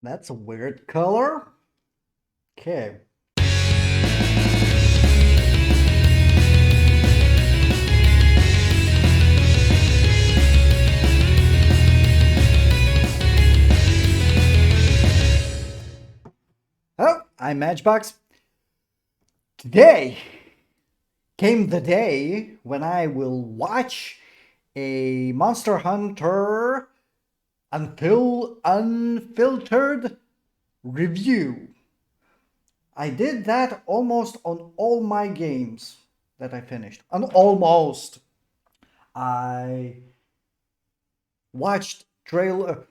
That's a weird color. Okay. Oh, I'm Matchbox. Today came the day when I will watch a Monster Hunter unfiltered review. I did that almost on all my games that I finished. Almost. I watched trailer.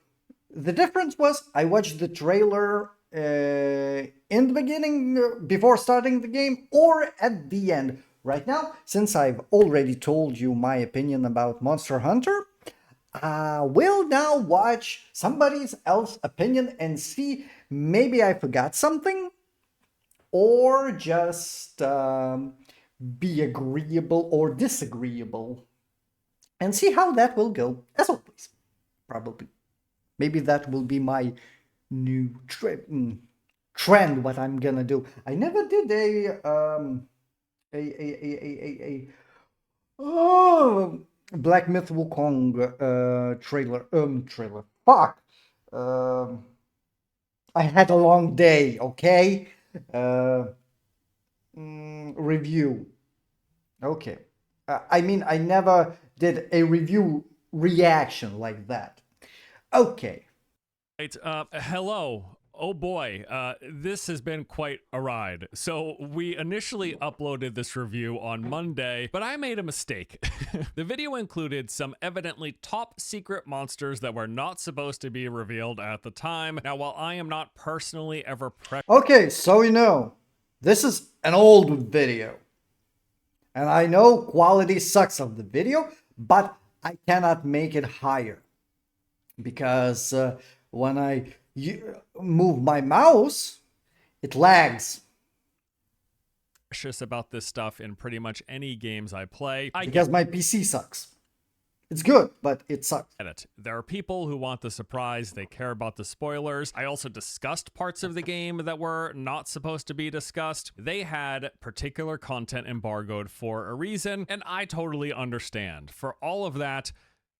The difference was I watched the trailer in the beginning before starting the game or at the end. Right now, since I've already told you my opinion about Monster Hunter, I will now watch somebody else's opinion and see maybe I forgot something or just be agreeable or disagreeable and see how that will go. As always, probably. Maybe that will be my new trend. What I'm gonna do. I never did a Black Myth Wukong trailer. Fuck. I had a long day. Okay. Review. Okay. I mean, I never did a review reaction like that. Okay. Right, hello. Oh boy, this has been quite a ride. So we initially uploaded this review on Monday, but I made a mistake. The video included some evidently top secret monsters that were not supposed to be revealed at the time. Now, while I am not personally ever Okay, so you know, this is an old video. And I know quality sucks of the video, but I cannot make it higher. Because when I move my mouse, it lags. About this stuff in pretty much any games I play. Because my PC sucks. It's good, but it sucks. There are people who want the surprise, they care about the spoilers. I also discussed parts of the game that were not supposed to be discussed. They had particular content embargoed for a reason, and I totally understand. For all of that,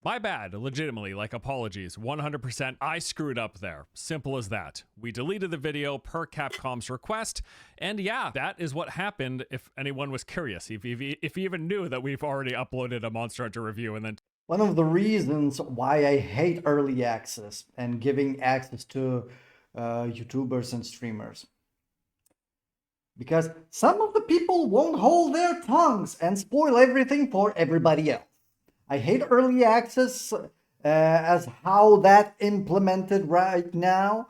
my bad, legitimately, like apologies, 100%, I screwed up there. Simple as that. We deleted the video per Capcom's request, and yeah, that is what happened if anyone was curious, if you even knew that we've already uploaded a Monster Hunter review and then... One of the reasons why I hate early access and giving access to YouTubers and streamers. Because some of the people won't hold their tongues and spoil everything for everybody else. I hate early access as how that implemented right now.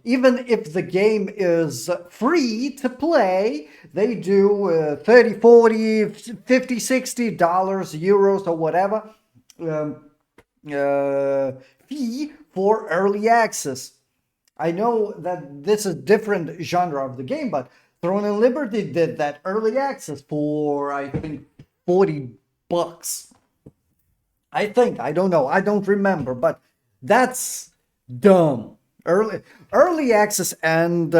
Even if the game is free to play, they do 30, 40, 50, 60 dollars, euros or whatever fee for early access. I know that this is a different genre of the game, but Throne and Liberty did that early access for, I think, $40. I think, I don't know, I don't remember, but that's dumb. Early access, and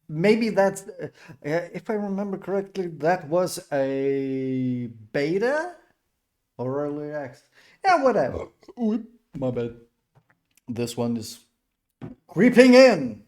maybe that's, if I remember correctly, that was a beta or early access. Yeah, whatever. Ooh, my bad. This one is creeping in.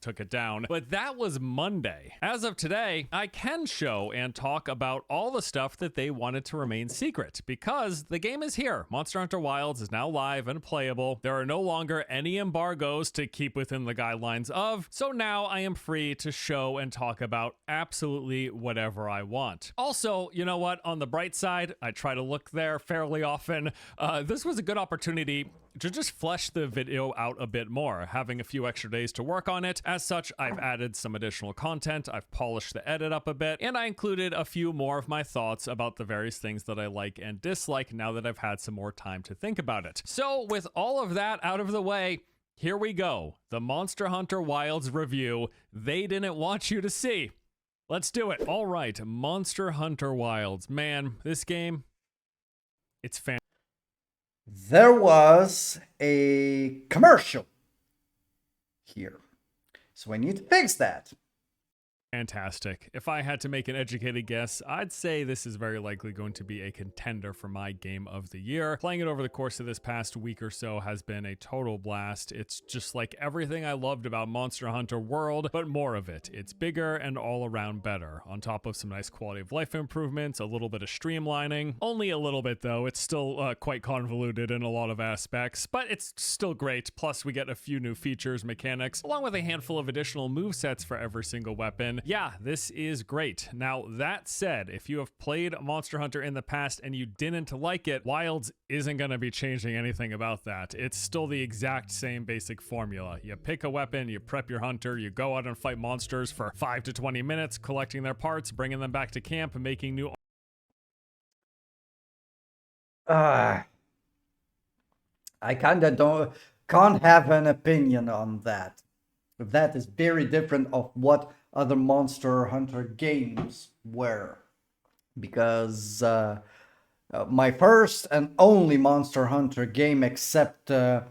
Took it down, but that was Monday. As of today, I can show and talk about all the stuff that they wanted to remain secret because the game is here. Monster Hunter Wilds is now live and playable. There are no longer any embargoes to keep within the guidelines of, so now I am free to show and talk about absolutely whatever I want. Also, you know what? On the bright side, I try to look there fairly often. This was a good opportunity to just flesh the video out a bit more, having a few extra days to work on it. As such, I've added some additional content, I've polished the edit up a bit, and I included a few more of my thoughts about the various things that I like and dislike now that I've had some more time to think about it. So with all of that out of the way, here we go. The Monster Hunter Wilds review they didn't want you to see. Let's do it. All right, Monster Hunter Wilds. Man, this game, it's fantastic. there was a commercial here. So I need to fix that. Fantastic. If I had to make an educated guess, I'd say this is very likely going to be a contender for my game of the year. Playing it over the course of this past week or so has been a total blast. It's just like everything I loved about Monster Hunter World, but more of it. It's bigger and all around better, on top of some nice quality of life improvements, a little bit of streamlining. Only a little bit though. It's still quite convoluted in a lot of aspects, but it's still great. Plus we get a few new features, mechanics, along with a handful of additional movesets for every single weapon. Yeah, this is great. Now, that said, if you have played Monster Hunter in the past and you didn't like it, Wilds isn't going to be changing anything about that. It's still the exact same basic formula. You pick a weapon, you prep your hunter, you go out and fight monsters for 5 to 20 minutes, collecting their parts, bringing them back to camp, and making new... I kind of can't have an opinion on that. That is very different of what other Monster Hunter games were, because my first and only Monster Hunter game, except Wilds,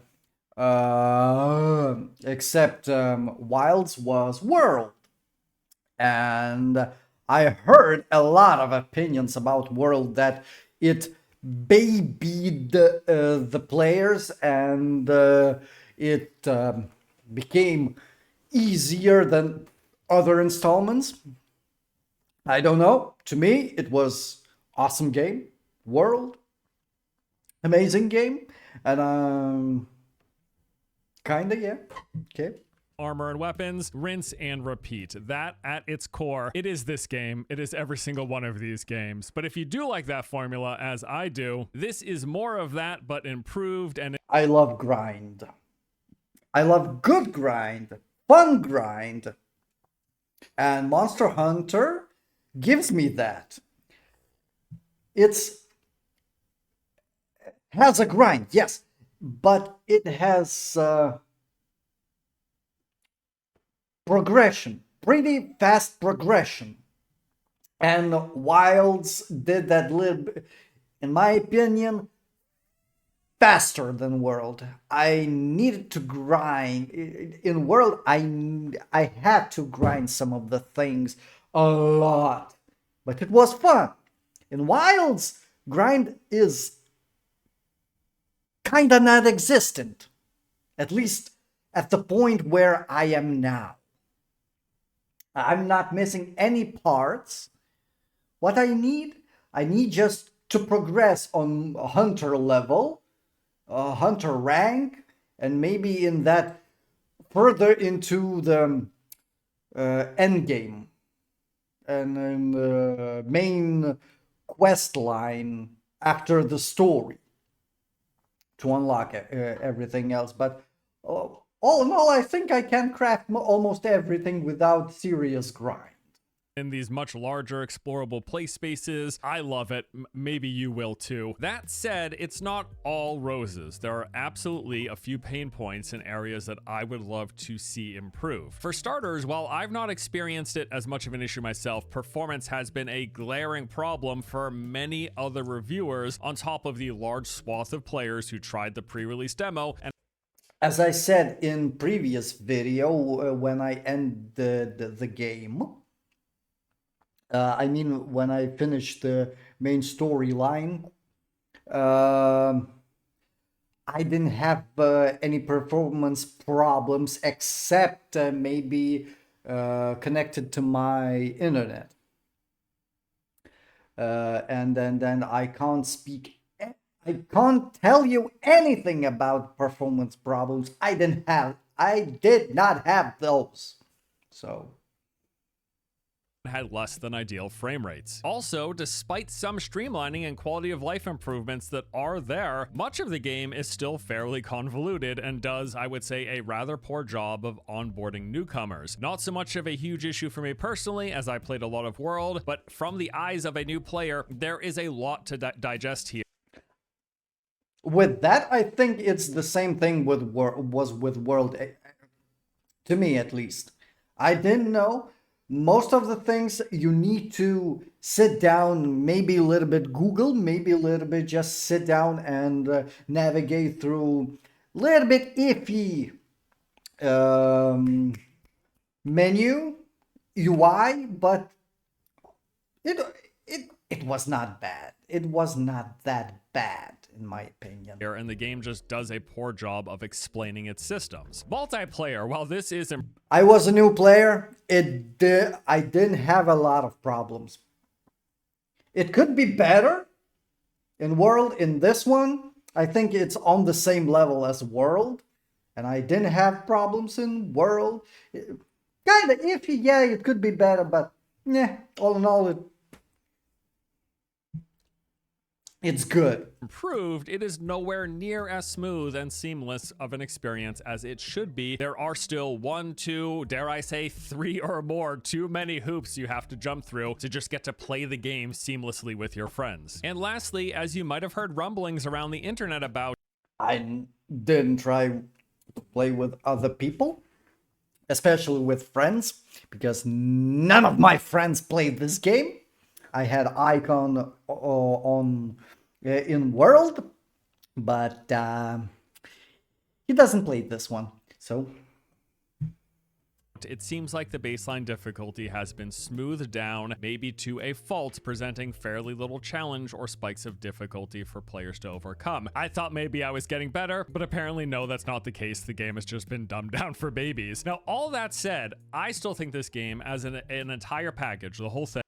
was World, and I heard a lot of opinions about World that it babied the players, and it became easier than other installments. I don't know. To me, it was awesome game, World, amazing game, and kinda, yeah, okay. Armor and weapons, rinse and repeat. That, at its core, it is this game. It is every single one of these games. But if you do like that formula, as I do, this is more of that, but improved. And I love grind. I love good grind, fun grind. And Monster Hunter gives me that. It's has a grind, yes, but it has progression, pretty fast progression. And Wilds did that little bit, in my opinion, faster than World. I needed to grind. In World, I had to grind some of the things a lot, but it was fun. In Wilds, grind is kinda not existent, at least at the point where I am now. I'm not missing any parts. What I need just to progress on a hunter level, hunter rank, and maybe in that further into the end game and in the main quest line after the story to unlock everything else. But all in all, I think I can craft almost everything without serious grind. in these much larger explorable play spaces. I love it. Maybe you will too. That said, it's not all roses. There are absolutely a few pain points in areas that I would love to see improve. For starters, while I've not experienced it as much of an issue myself, performance has been a glaring problem for many other reviewers, on top of the large swath of players who tried the pre-release demo and As I said in previous video, when I ended the game, I mean when I finished the main storyline, I didn't have any performance problems except maybe connected to my internet. And then I can't speak. I can't tell you anything about performance problems. I did not have those. So had less than ideal frame rates. Also, despite some streamlining and quality of life improvements that are there, much of the game is still fairly convoluted and does, I would say, a rather poor job of onboarding newcomers. Not so much of a huge issue for me personally, as I played a lot of World, but from the eyes of a new player, there is a lot to digest here. with that, I think it's the same thing was with World, to me at least. I didn't know most of the things you need to sit down, maybe a little bit Google, maybe a little bit just sit down and navigate through a little bit iffy menu UI, but it it was not bad. It was not that bad, in my opinion. And the game just does a poor job of explaining its systems. Multiplayer, while this is I was a new player. I didn't have a lot of problems. It could be better in World. In this one, I think it's on the same level as World, and I didn't have problems in World. Kind of iffy, yeah, it could be better, but yeah, all in all, it's good. improved, it is nowhere near as smooth and seamless of an experience as it should be. There are still 1, 2, dare I say 3 or more too many hoops you have to jump through to just get to play the game seamlessly with your friends. And lastly, as you might have heard rumblings around the internet about, I didn't try to play with other people, especially with friends, because none of my friends played this game. I had Icon on in World, but he doesn't play this one. So it seems like the baseline difficulty has been smoothed down, maybe to a fault, presenting fairly little challenge or spikes of difficulty for players to overcome. I thought maybe I was getting better, but apparently no, that's not the case. The game has just been dumbed down for babies. Now, all that said, I still think this game, as an entire package, the whole thing,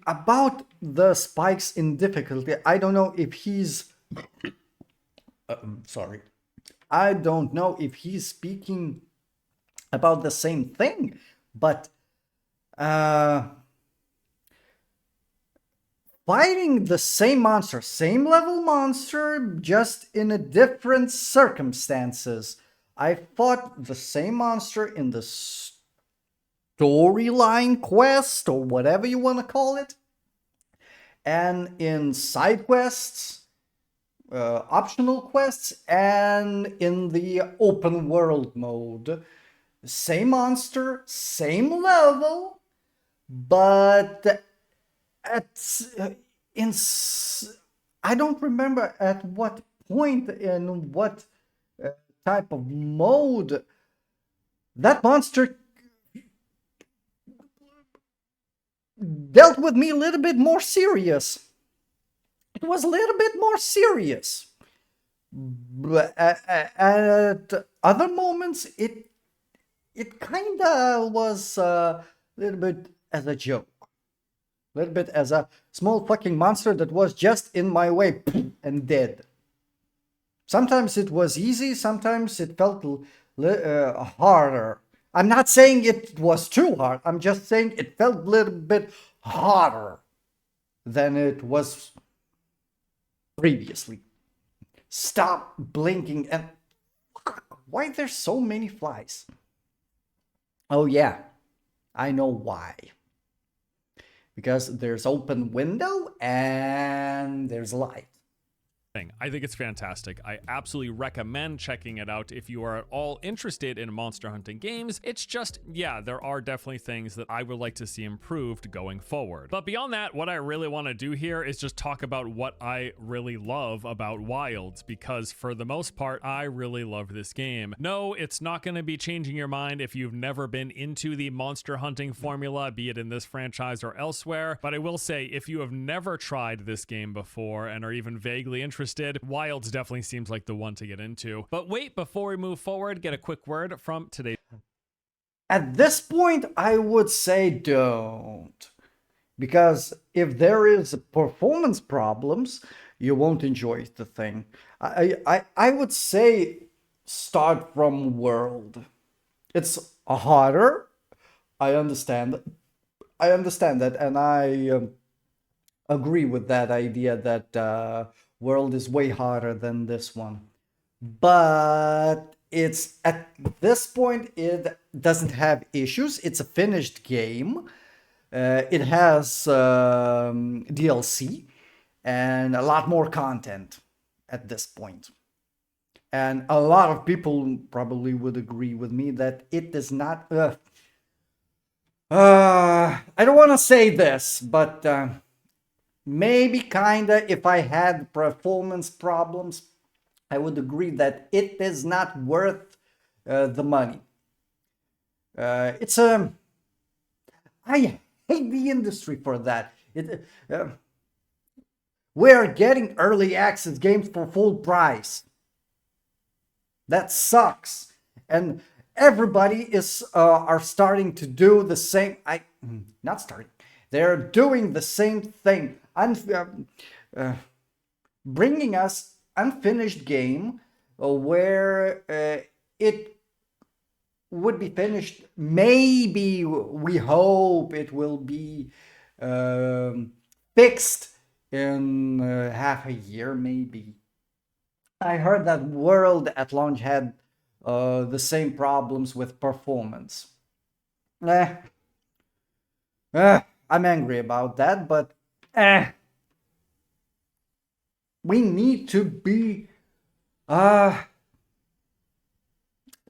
about the spikes in difficulty, I don't know if he's sorry. I don't know if he's speaking about the same thing, but fighting the same monster, same level monster, just in a different circumstances. I fought the same monster in the storyline quest, or whatever you want to call it, and in side quests, optional quests, and in the open world mode. Same monster, same level, but I don't remember at what point in what type of mode that monster dealt with me a little bit more serious. It was a little bit more serious. But at other moments, it kind of was a little bit as a joke. A little bit as a small fucking monster that was just in my way and dead. Sometimes it was easy, sometimes it felt harder. I'm not saying it was too hard, I'm just saying it felt a little bit harder than it was previously. Stop blinking and... Why there's so many flies? Oh yeah, I know why. Because there's open window and there's light. I think it's fantastic. I absolutely recommend checking it out if you are at all interested in monster hunting games. It's just, yeah, there are definitely things that I would like to see improved going forward. But beyond that, what I really want to do here is just talk about what I really love about Wilds, because for the most part, I really love this game. No, it's not going to be changing your mind if you've never been into the monster hunting formula, be it in this franchise or elsewhere. But I will say, if you have never tried this game before and are even vaguely interested, Wilds definitely seems like the one to get into. But wait, before we move forward, get a quick word from today. At this point, I would say don't. Because if there is performance problems, you won't enjoy the thing. I would say start from World. It's harder. I understand. I understand that, and I agree with that idea that World is way harder than this one. But it's at this point it doesn't have issues. It's a finished game. It has DLC and a lot more content at this point. And a lot of people probably would agree with me that it does not I don't want to say this, but maybe kinda if I had performance problems, I would agree that it is not worth the money. It's a I hate the industry for that. We're getting early access games for full price. That sucks. And everybody is are starting to do the same. Not starting. They're doing the same thing. Bringing us unfinished game where it would be finished. Maybe we hope it will be fixed in half a year, maybe. I heard that World at launch had the same problems with performance. Eh, I'm angry about that, but eh, we need to be uh,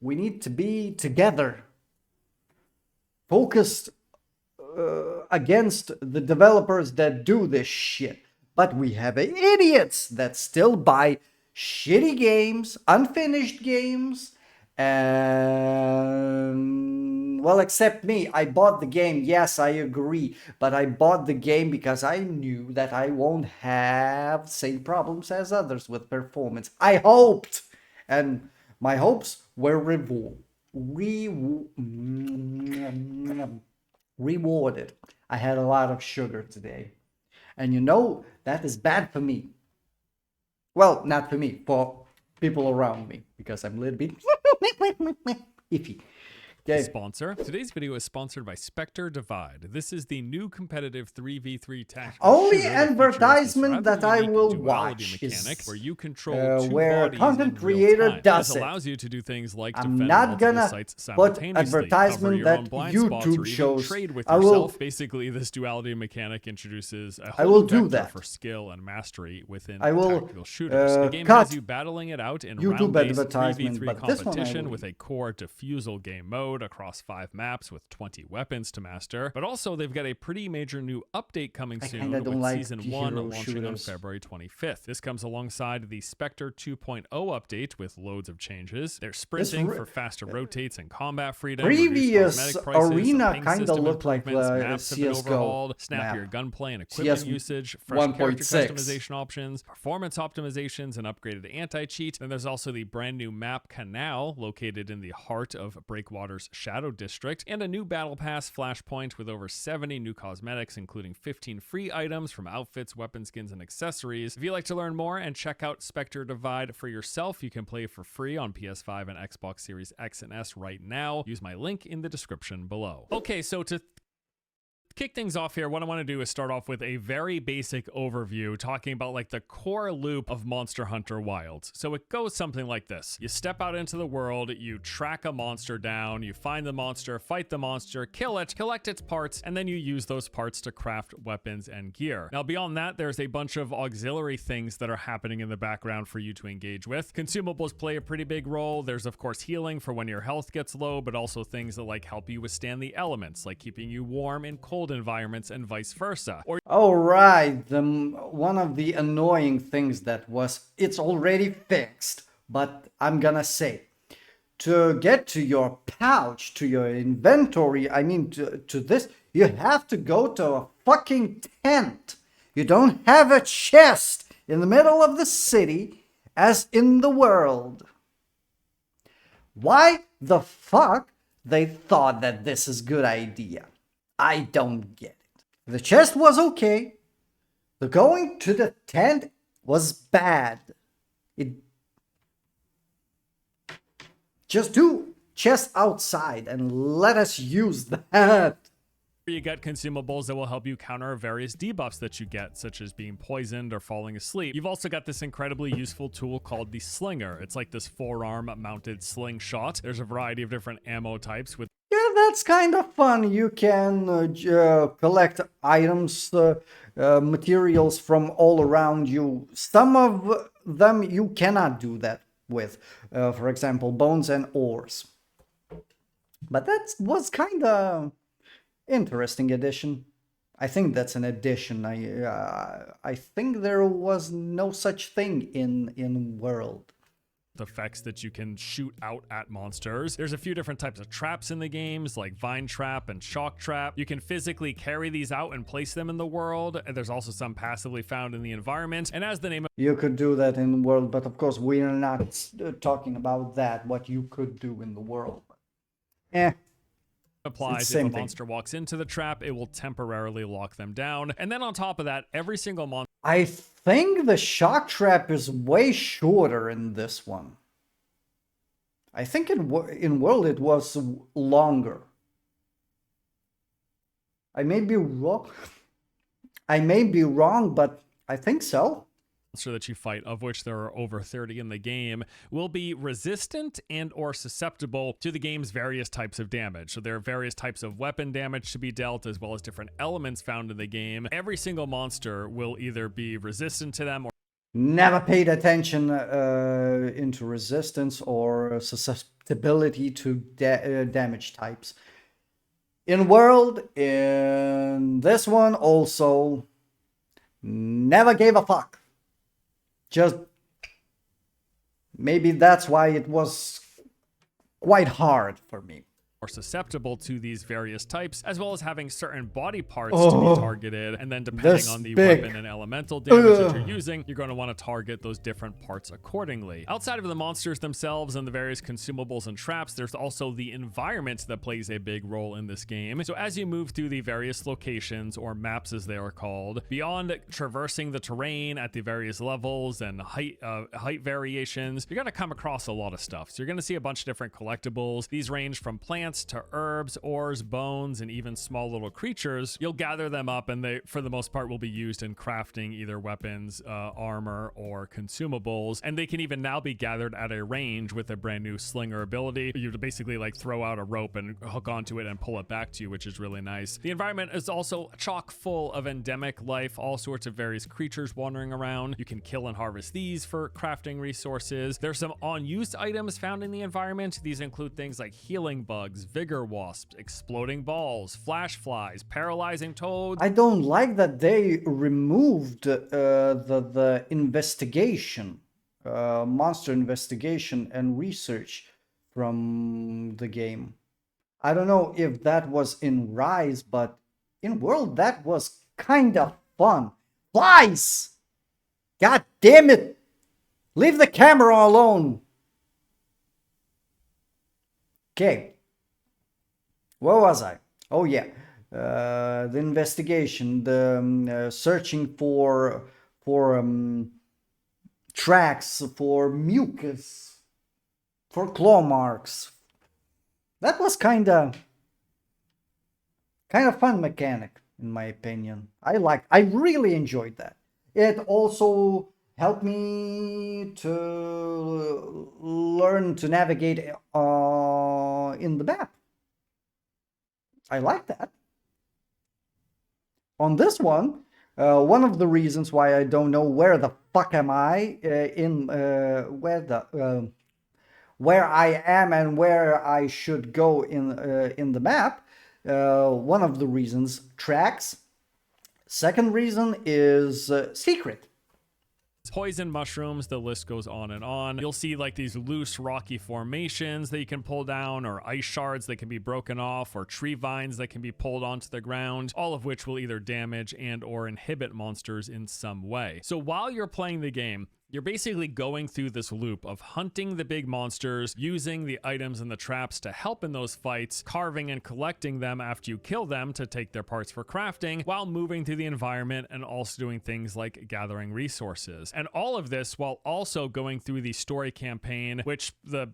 we need to be together, focused against the developers that do this shit. But we have idiots that still buy shitty games, unfinished games, and well, except me. I bought the game. Yes, I agree, but I bought the game because I knew that I won't have same problems as others with performance. I hoped, and my hopes were rewarded. I had a lot of sugar today. And you know, that is bad for me. Well, not for me, for people around me, because I'm a little bit iffy. Okay. Sponsor. Today's video is sponsored by Spectre Divide. This is the new competitive 3v3 tactical Only shooter that advertisement features this that I rather will unique duality watch mechanic is where you control two where bodies content in real creator time. does This it. allows you to do things like I'm defend not multiple gonna sites put simultaneously, advertisement cover your own that blind spots, YouTube or even shows. trade with I will- yourself. Basically, this duality mechanic introduces a I whole will new do vector that. for skill and mastery within I will, tactical shooters. The game cut has you battling it out in YouTube round-based advertisement, 3v3 but this one I competition will with a core defusal game mode across 5 maps with 20 weapons to master. But also, they've got a pretty major new update coming I soon kinda with don't like Season 1 hero launching shooters. on February 25th. This comes alongside the Spectre 2.0 update with loads of changes. There's sprinting for faster rotates and combat freedom. Previous reduced cosmetic prices, arena some ping kinda system looked like improvements, the maps have been CS:GO overhauled, snappier map. gunplay and equipment CS usage, fresh character 1.6. customization options, performance optimizations, and upgraded anti-cheat. Then there's also the brand new map Canal, located in the heart of Breakwater's Shadow District, and a new Battle Pass flashpoint with over 70 new cosmetics, including 15 free items from outfits, weapon skins, and accessories. If you'd like to learn more and check out Spectre Divide for yourself, you can play for free on PS5 and Xbox Series X and S right now. Use my link in the description below. Okay, so to kick things off here, what I want to do is start off with a very basic overview talking about like the core loop of Monster Hunter Wilds. So it goes something like this. You step out into the world, you track a monster down, you find the monster, fight the monster, kill it, collect its parts, and then you use those parts to craft weapons and gear. Now beyond that, there's a bunch of auxiliary things that are happening in the background for you to engage with. Consumables play a pretty big role. There's of course healing for when your health gets low, but also things that like help you withstand the elements, like keeping you warm in cold environments and vice versa. Or All right, one of the annoying things that was, it's already fixed, but I'm gonna say, to get to your pouch, to your inventory, I mean to this, you have to go to a fucking tent. You don't have a chest in the middle of the city as in the world. Why the fuck they thought that this is good idea? I don't get it. The chest was okay. The going to the tent was bad. It just do chest outside and let us use that. you get consumables that will help you counter various debuffs that you get, such as being poisoned or falling asleep. You've also got this incredibly useful tool called the Slinger. It's like this forearm mounted slingshot. There's a variety of different ammo types with Yeah, that's kind of fun. You can collect items, materials from all around you. Some of them you cannot do that with. For example, bones and ores. But that was kind of Interesting addition. I think that's an addition. I think there was no such thing in World. Effects that you can shoot out at monsters. There's a few different types of traps in the games, like Vine Trap and Shock Trap. You can physically carry these out and place them in the world, and there's also some passively found in the environment. And as the name You could do that in World, but of course we are not talking about that, what you could do in the world. applies, if a monster walks into the trap, it will temporarily lock them down. And then on top of that, every single monster... I think the shock trap is way shorter in this one. I think in World it was longer. I may be wrong. I may be wrong, but I think so. Monster that you fight, of which there are over 30 in the game, will be resistant and or susceptible to the game's various types of damage. So there are various types of weapon damage to be dealt, as well as different elements found in the game. Every single monster will either be resistant to them or... Never paid attention into resistance or susceptibility to damage types. In World, in this one also, never gave a fuck. Just maybe that's why it was quite hard for me. Or susceptible to these various types, as well as having certain body parts to be targeted, and then depending on the weapon and elemental damage that you're using, you're going to want to target those different parts accordingly. Outside of the monsters themselves and the various consumables and traps, there's also the environment that plays a big role in this game. So as you move through the various locations, or maps as they are called, beyond traversing the terrain at the various levels and height variations, you're going to come across a lot of stuff. So you're going to see a bunch of different collectibles. These range from plants to herbs, ores, bones, and even small little creatures. You'll gather them up, and they, for the most part, will be used in crafting either weapons, armor, or consumables. And they can even now be gathered at a range with a brand new slinger ability. You basically like throw out a rope and hook onto it and pull it back to you, which is really nice. The environment is also chock full of endemic life, all sorts of various creatures wandering around. You can kill and harvest these for crafting resources. There's some unused items found in the environment. These include things like healing bugs, vigor wasps, exploding balls, flash flies, paralyzing toads. I don't like that they removed the investigation, monster investigation and research from the game. I don't know if that was in Rise, but in World that was kind of fun. Flies! God damn it! Leave the camera alone! Okay. Where was I? Oh yeah, the investigation, the searching for tracks, for mucus, for claw marks. That was kind of fun mechanic, in my opinion. I really enjoyed that. It also helped me to learn to navigate in the map. I like that. On this one, one of the reasons why I don't know where the fuck am I where I am and where I should go in the map. One of the reasons, tracks. Second reason is secret. Poison mushrooms, the list goes on and on. You'll see like these loose rocky formations that you can pull down, or ice shards that can be broken off, or tree vines that can be pulled onto the ground, all of which will either damage and or inhibit monsters in some way. So while you're playing the game, you're basically going through this loop of hunting the big monsters, using the items and the traps to help in those fights, carving and collecting them after you kill them to take their parts for crafting, while moving through the environment and also doing things like gathering resources. And all of this while also going through the story campaign, which the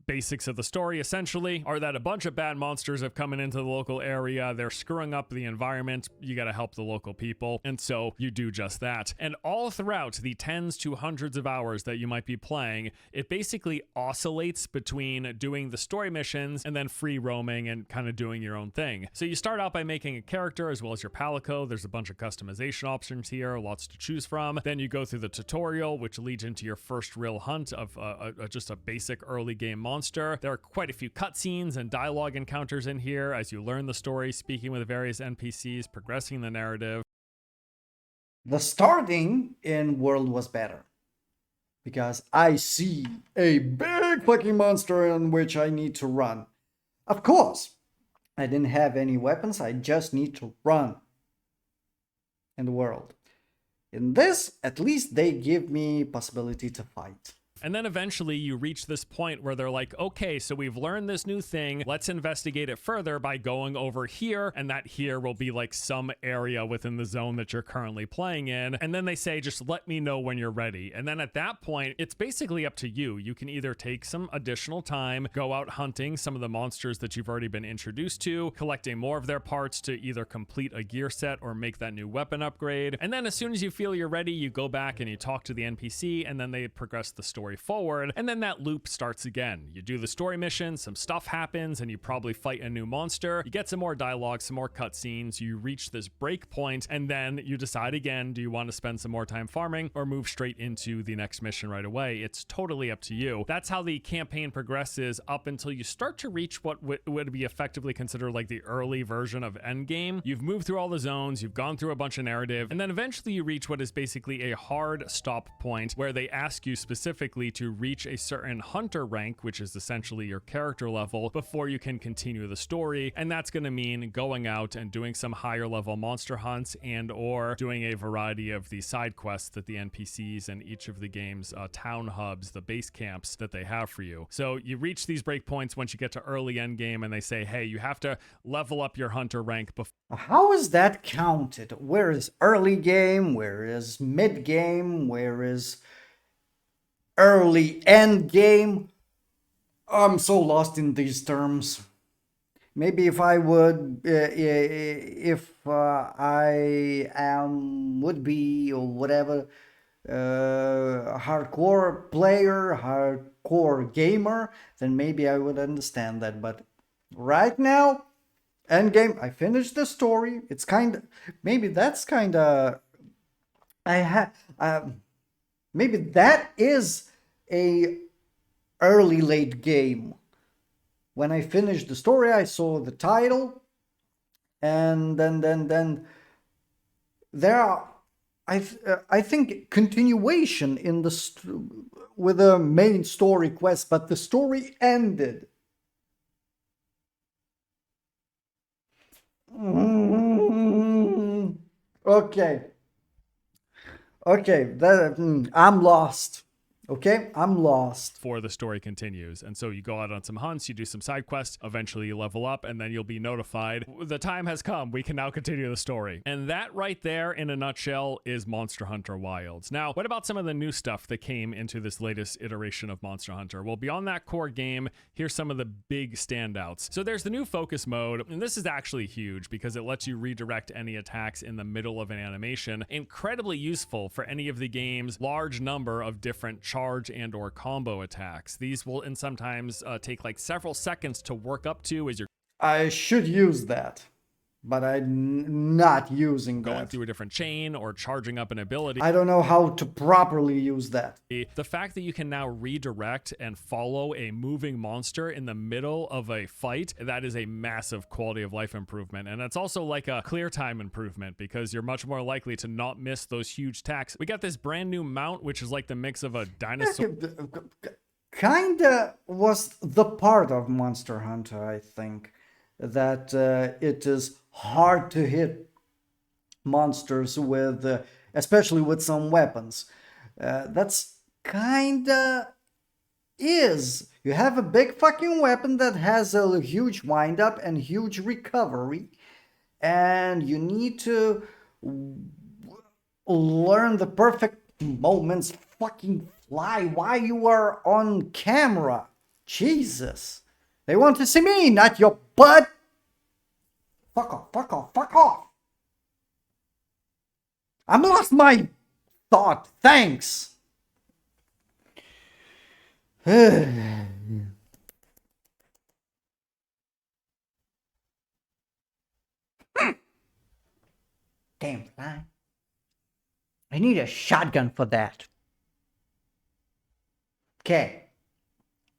basics of the story essentially are that a bunch of bad monsters have come into the local area. They're screwing up the environment. You got to help the local people. And so you do just that. And all throughout the tens to hundreds of hours that you might be playing, it basically oscillates between doing the story missions and then free roaming and kind of doing your own thing. So you start out by making a character as well as your palico. There's a bunch of customization options here, lots to choose from. Then you go through the tutorial, which leads into your first real hunt of of just a basic early game monster. There are quite a few cutscenes and dialogue encounters in here as you learn the story, speaking with various NPCs, progressing the narrative. The starting in World was better, because I see a big fucking monster in which I need to run. Of course, I didn't have any weapons, I just need to run in the world. In this, at least they give me possibility to fight. And then eventually you reach this point where they're like, okay, so we've learned this new thing. Let's investigate it further by going over here. And that here will be like some area within the zone that you're currently playing in. And then they say, just let me know when you're ready. And then at that point, it's basically up to you. You can either take some additional time, go out hunting some of the monsters that you've already been introduced to, collecting more of their parts to either complete a gear set or make that new weapon upgrade. And then as soon as you feel you're ready, you go back and you talk to the NPC, and then they progress the story forward, and then that loop starts again. You do the story mission, some stuff happens, and you probably fight a new monster. You get some more dialogue, some more cutscenes, you reach this break point, and then you decide again, do you want to spend some more time farming or move straight into the next mission right away? It's totally up to you. That's how the campaign progresses up until you start to reach what would be effectively considered like the early version of endgame. You've moved through all the zones, you've gone through a bunch of narrative, and then eventually you reach what is basically a hard stop point where they ask you specifically to reach a certain hunter rank, which is essentially your character level, before you can continue the story. And that's going to mean going out and doing some higher level monster hunts and or doing a variety of the side quests that the NPCs and each of the game's town hubs, the base camps that they have for you. So you reach these breakpoints once you get to early end game, and they say, hey, you have to level up your hunter rank before. How is that counted? Where is early game? Where is mid game? Where is early end game? I'm so lost in these terms. Maybe if I would, would be or whatever, hardcore player, hardcore gamer, then maybe I would understand that. But right now, end game, I finished the story. It's kind of, maybe that's kind of, maybe that is a early late game. When I finished the story, I saw the title, and then there are, I think, continuation in the with the main story quest, but the story ended. Okay. I'm lost. Okay, I'm lost. Before the story continues. And so you go out on some hunts, you do some side quests, eventually you level up, and then you'll be notified, the time has come, we can now continue the story. And that right there, in a nutshell, is Monster Hunter Wilds. Now, what about some of the new stuff that came into this latest iteration of Monster Hunter? Well, beyond that core game, here's some of the big standouts. So there's the new focus mode, and this is actually huge because it lets you redirect any attacks in the middle of an animation. Incredibly useful for any of the game's large number of different charge and or combo attacks. These will and sometimes take like several seconds to work up to as you're I should use that, but I'm not using going that. through a different chain or charging up an ability. I don't know how to properly use that. The fact that you can now redirect and follow a moving monster in the middle of a fight, that is a massive quality of life improvement. And it's also like a clear time improvement because you're much more likely to not miss those huge attacks. We got this brand new mount, which is like the mix of a dinosaur. Kinda was the part of Monster Hunter, I think, that it is hard to hit monsters with, especially with some weapons. That's kinda is. You have a big fucking weapon that has a huge windup and huge recovery, and you need to learn the perfect moments, fucking fly while you are on camera. Jesus. They want to see me, not your butt. Fuck off, fuck off, fuck off. I'm lost my thought. Thanks. Damn fly. I need a shotgun for that. Okay.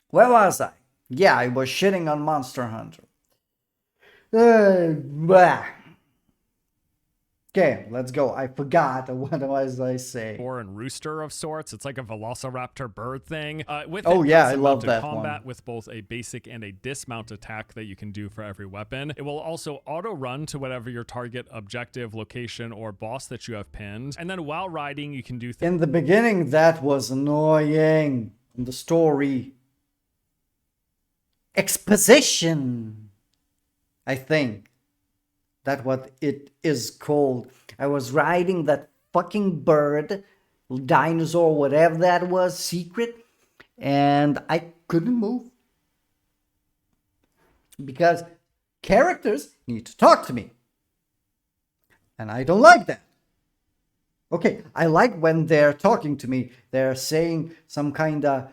Where was I? Yeah, I was shitting on Monster Hunter. Blah. Okay, let's go. I forgot what was I say. Or and rooster of sorts. It's like a velociraptor bird thing. With Oh, it yeah, comes I some love mounted that combat one. with both a basic and a dismount attack that you can do for every weapon. It will also auto run to whatever your target, objective, location, or boss that you have pinned. And then while riding, you can do things. In the beginning, that was annoying. In the story. Exposition. I think. That's what it is called. I was riding that fucking bird, dinosaur, whatever that was, secret, and I couldn't move. Because characters need to talk to me. And I don't like that. Okay, I like when they're talking to me. They're saying some kind of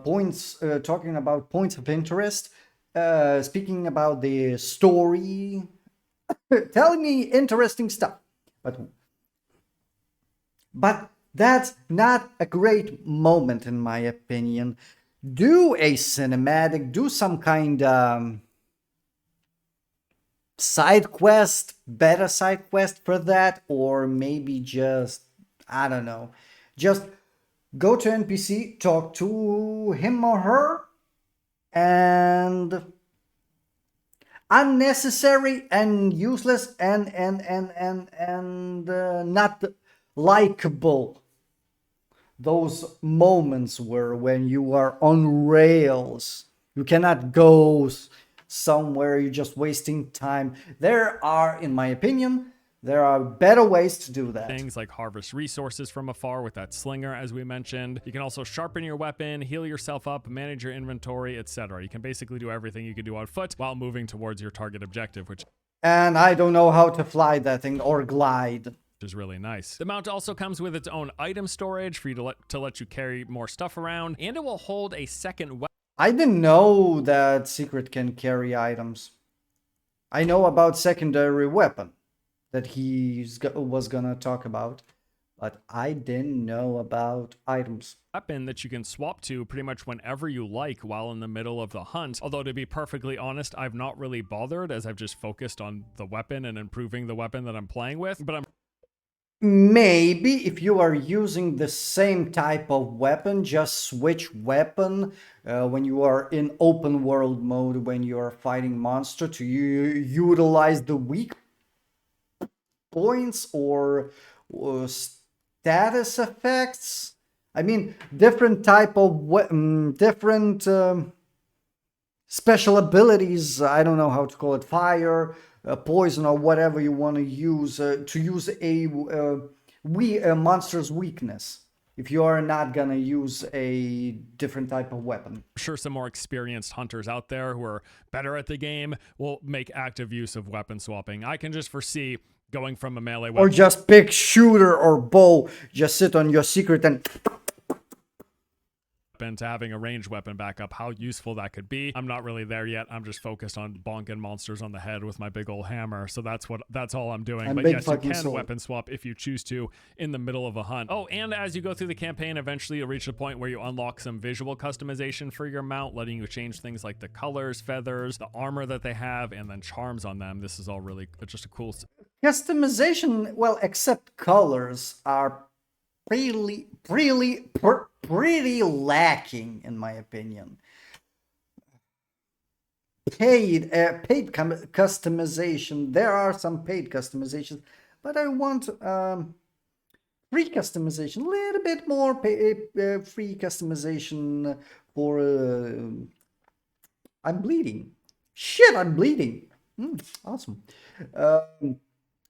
points, talking about points of interest, speaking about the story, telling me interesting stuff. But that's not a great moment, in my opinion. Do a cinematic, do some kind of side quest, better side quest for that, or maybe just, I don't know, just go to NPC, talk to him or her, and unnecessary and useless and not likable. Those moments were when you are on rails. You cannot go somewhere, you're just wasting time. There are, in my opinion, there are better ways to do that. Things like harvest resources from afar with that slinger, as we mentioned. You can also sharpen your weapon, heal yourself up, manage your inventory, etc. You can basically do everything you can do on foot while moving towards your target objective, which And I don't know how to fly that thing or glide. is really nice. The mount also comes with its own item storage for you to let you carry more stuff around, and it will hold a second weapon. I didn't know that Secret can carry items. I know about secondary weapon that was gonna talk about, but I didn't know about items. Weapon that you can swap to pretty much whenever you like while in the middle of the hunt. Although, to be perfectly honest, I've not really bothered, as I've just focused on the weapon and improving the weapon that I'm playing with, but I'm Maybe if you are using the same type of weapon, just switch weapon when you are in open world mode, when you are fighting monster, to utilize the weak points or status effects. I mean, different type of different special abilities. I don't know how to call it, fire, poison, or whatever you want to use a monster's weakness. If you are not gonna use a different type of weapon. sure some more experienced hunters out there who are better at the game will make active use of weapon swapping. I can just foresee going from a melee weapon Or just pick shooter or bow, just sit on your secret and to having a ranged weapon backup, how useful that could be. I'm not really there yet. I'm just focused on bonking monsters on the head with my big old hammer. So that's all I'm doing. And but big yes, you fucking can sword. weapon swap if you choose to in the middle of a hunt. Oh, and as you go through the campaign, eventually you'll reach a point where you unlock some visual customization for your mount, letting you change things like the colors, feathers, the armor that they have, and then charms on them. This is all really just a cool customization. Well, except colors are pretty lacking, in my opinion. Paid customization. There are some paid customizations, but I want free customization. A little bit more free customization for. I'm bleeding. Shit, I'm bleeding. Awesome.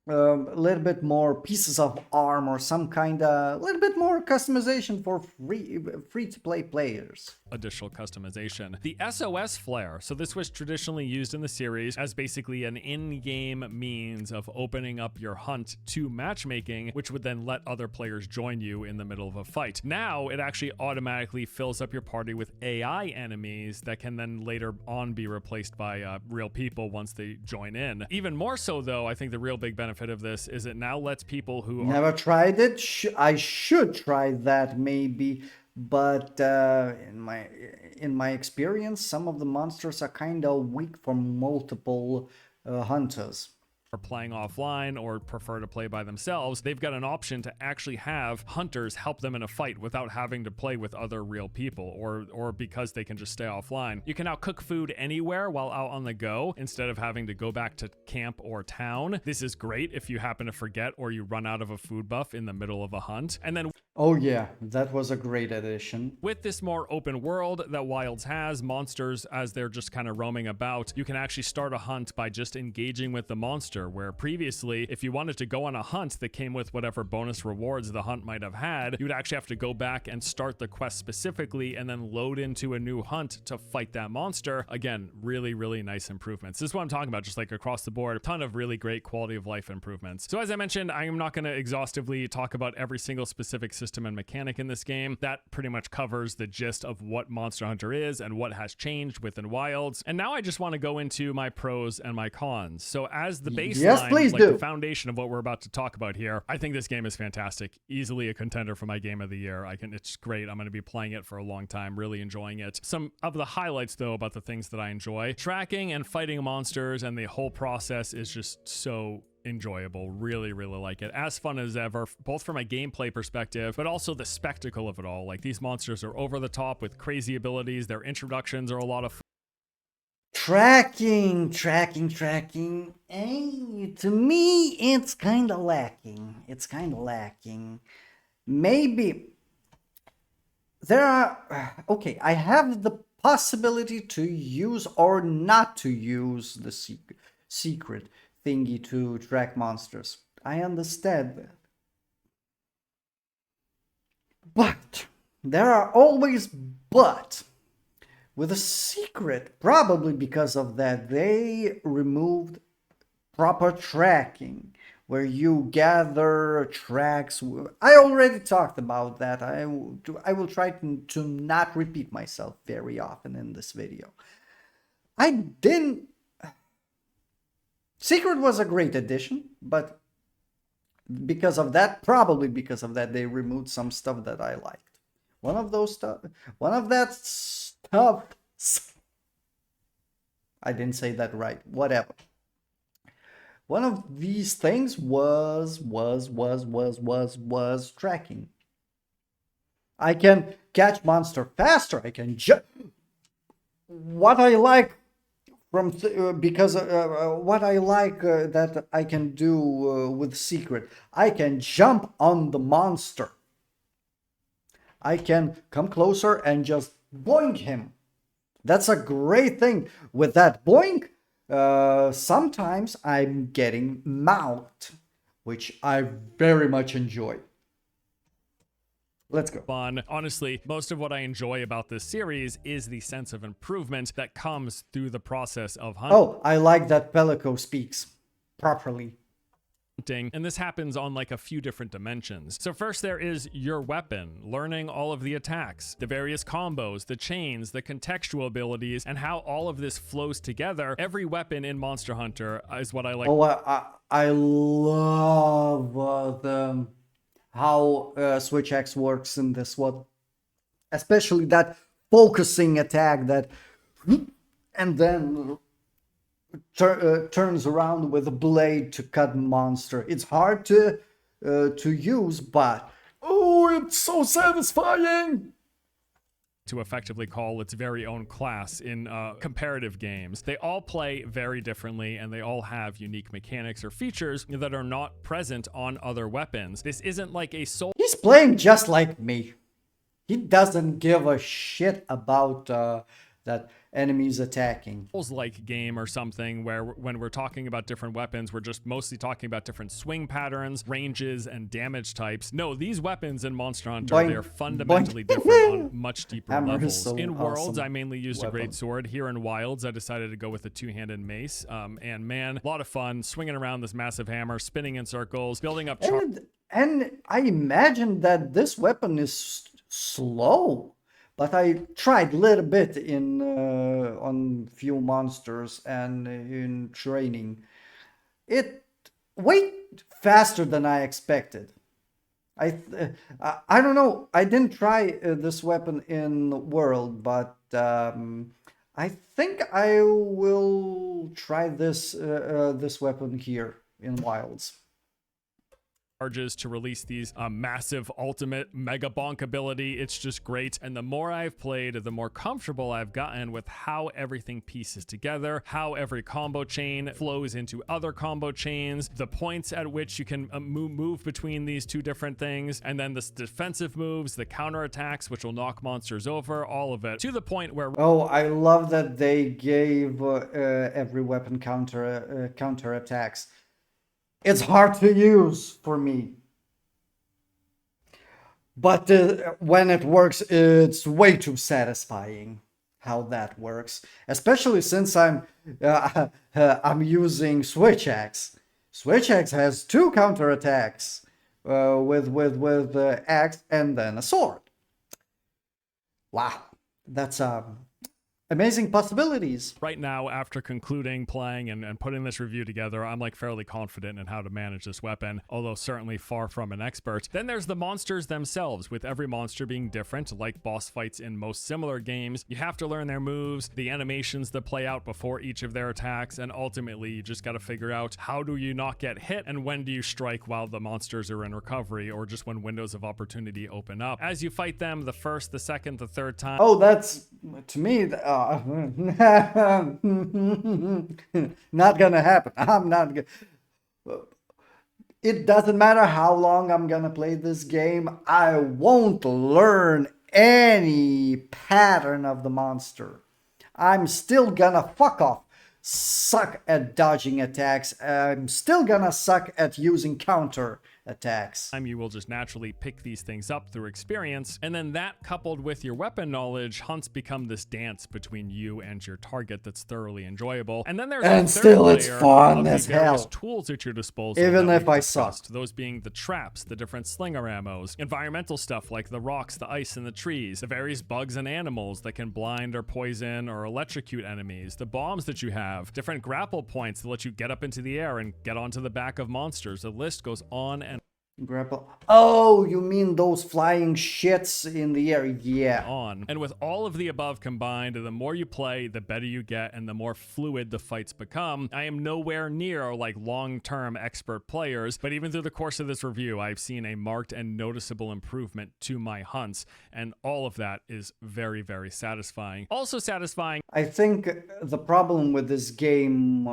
A little bit more pieces of armor, some kind of little bit more customization for free to play players. additional customization. The SOS flare. So this was traditionally used in the series as basically an in-game means of opening up your hunt to matchmaking, which would then let other players join you in the middle of a fight. Now it actually automatically fills up your party with AI enemies that can then later on be replaced by real people once they join in. Even more so though, I think the real big benefit of this is it now lets people who Never tried it. I should try that maybe. but in my experience, some of the monsters are kind of weak for multiple hunters. Are playing offline or prefer to play by themselves, they've got an option to actually have hunters help them in a fight without having to play with other real people, or because they can just stay offline. You can now cook food anywhere while out on the go instead of having to go back to camp or town. This is great if you happen to forget or you run out of a food buff in the middle of a hunt. And then Oh yeah, that was a great addition. with this more open world that Wilds has, monsters, as they're just kind of roaming about, you can actually start a hunt by just engaging with the monster, where previously, if you wanted to go on a hunt that came with whatever bonus rewards the hunt might have had, you would actually have to go back and start the quest specifically and then load into a new hunt to fight that monster. Again, really, really nice improvements. This is what I'm talking about, just like across the board, a ton of really great quality of life improvements. So as I mentioned, I am not going to exhaustively talk about every single specific system and mechanic in this game. That pretty much covers the gist of what Monster Hunter is and what has changed within Wilds. And now I just want to go into my pros and my cons. So as the baseline, Yes, please like do. the foundation of what we're about to talk about here, I think this game is fantastic. Easily a contender for my game of the year. It's great. I'm going to be playing it for a long time, really enjoying it. Some of the highlights though about the things that I enjoy: tracking and fighting monsters, and the whole process is just so enjoyable. Really, really like it. As fun as ever, both from a gameplay perspective, but also the spectacle of it all. Like, these monsters are over the top with crazy abilities. Their introductions are a lot of Tracking. To me, it's kind of lacking. Maybe there are. Okay, I have the possibility to use or not to use the secret thingy to track monsters. I understand that. But there are always but. With a secret, probably because of that, they removed proper tracking, where you gather tracks. I already talked about that. I will try to not repeat myself very often in this video. I didn't. Secret was a great addition, but because of that, probably because of that, they removed some stuff that I liked. One of that stuff. I didn't say that right. Whatever. One of these things was tracking. I can catch monster faster. I can jump. What I like what I like that I can do with secret, I can jump on the monster. I can come closer and just boink him. That's a great thing. With that boink, sometimes I'm getting mouthed, which I very much enjoy. Let's go. fun. Honestly, most of what I enjoy about this series is the sense of improvement that comes through the process of hunting. Oh, I like that Pelico speaks properly. And this happens on like a few different dimensions. So first there is your weapon, learning all of the attacks, the various combos, the chains, the contextual abilities, and how all of this flows together. Every weapon in Monster Hunter is what I like. Oh, I love how Switch X works in this one, especially that focusing attack that, and then turns around with a blade to cut monster. It's hard to use, but oh, it's so satisfying. To effectively call its very own class in comparative games. They all play very differently, and they all have unique mechanics or features that are not present on other weapons. This isn't like a soul. He's playing just like me. He doesn't give a shit about that enemies attacking. Like game or something where when we're talking about different weapons, we're just mostly talking about different swing patterns, ranges, and damage types. No, these weapons in Monster Hunter, Boink, they're fundamentally boink. different on much deeper Hammer is levels. so In Worlds, awesome I mainly used weapon. a great sword. Here in Wilds, I decided to go with a two-handed mace. And man, a lot of fun swinging around this massive hammer, spinning in circles, building up And I imagine that this weapon is slow, but I tried a little bit in on few monsters and in training. It went faster than I expected. I don't know. I didn't try this weapon in World, but I think I will try this weapon here in Wilds. Charges to release these massive ultimate mega bonk ability. It's just great. And the more I've played, the more comfortable I've gotten with how everything pieces together, how every combo chain flows into other combo chains, the points at which you can move between these two different things, and then the defensive moves, the counter attacks, which will knock monsters over, all of it, to the point where... Oh, I love that they gave every weapon counter attacks. It's hard to use for me. But when it works, it's way too satisfying how that works. Especially since I'm using Switch Axe. Switch Axe has 2 counterattacks with axe and then a sword. Wow, that's amazing possibilities. Right now, after concluding playing and putting this review together, I'm like fairly confident in how to manage this weapon, although certainly far from an expert. Then there's the monsters themselves, with every monster being different, like boss fights in most similar games. You have to learn their moves, the animations that play out before each of their attacks, and ultimately you just got to figure out how do you not get hit and when do you strike while the monsters are in recovery, or just when windows of opportunity open up. As you fight them the first, the second, the third time... Oh, that's, to me, not gonna happen. I'm not gonna... It doesn't matter how long I'm gonna play this game, I won't learn any pattern of the monster. I'm still gonna fuck off, suck at dodging attacks. I'm still gonna suck at using counter attacks. You will just naturally pick these things up through experience, and then that coupled with your weapon knowledge, hunts become this dance between you and your target that's thoroughly enjoyable. And then there's and still it's fun as hell. Tools at your disposal, even if I suck. Those being the traps, the different slinger ammos, environmental stuff like the rocks, the ice, and the trees, the various bugs and animals that can blind or poison or electrocute enemies, the bombs that you have, different grapple points that let you get up into the air and get onto the back of monsters. The list goes on and grapple. Oh, you mean those flying shits in the air? Yeah. On. And with all of the above combined, the more you play, the better you get, and the more fluid the fights become. I am nowhere near like long-term expert players, but even through the course of this review, I've seen a marked and noticeable improvement to my hunts, and all of that is very, very satisfying. Also satisfying. I think the problem with this game,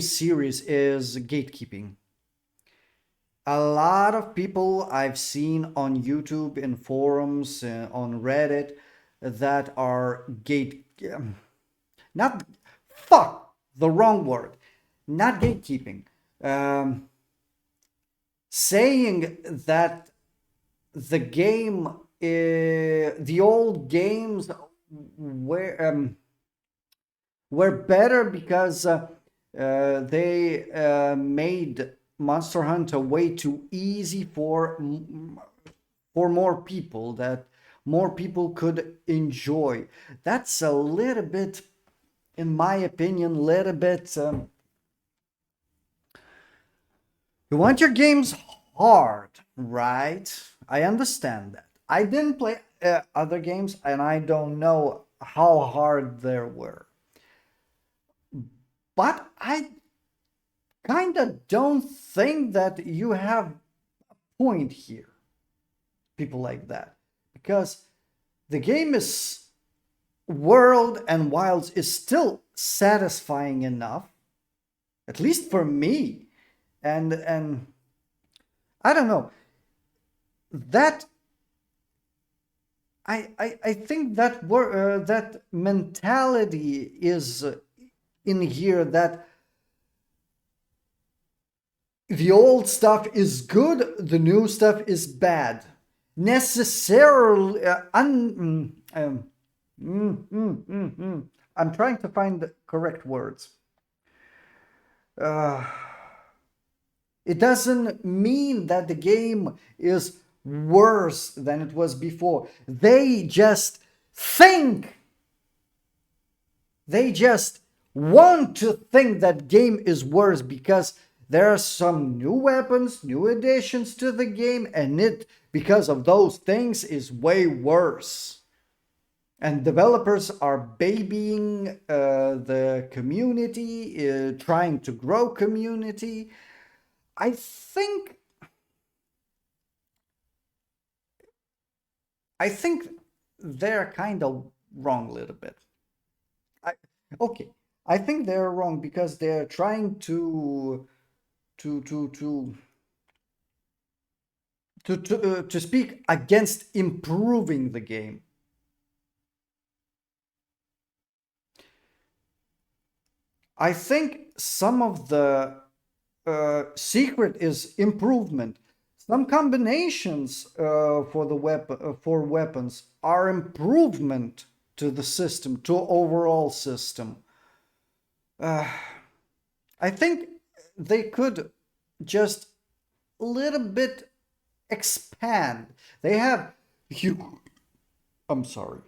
series, is gatekeeping. A lot of people I've seen on YouTube, in forums, on Reddit, that are not gatekeeping. Saying that the game, the old games were better because they made Monster Hunter way too easy for more people, that more people could enjoy. That's a little bit, in my opinion, you want your games hard, right? I understand that. I didn't play other games, and I don't know how hard they were. But I kind of don't think that you have a point here, people like that, because the game is World and Wilds is still satisfying enough, at least for me, and I don't know, that I think that that mentality is in here, that the old stuff is good, the new stuff is bad. Necessarily, I'm trying to find the correct words. It doesn't mean that the game is worse than it was before. They just want to think that game is worse because there are some new weapons, new additions to the game, and it, because of those things, is way worse. And developers are babying the community, trying to grow community. I think I think they're kind of wrong a little bit. I, okay, I think they're wrong because they're trying to to to to speak against improving the game. I think some of the secret is improvement. Some combinations for weapons are improvement to the system, to overall system. Uh, I think they could just a little bit expand. They have huge. I'm sorry.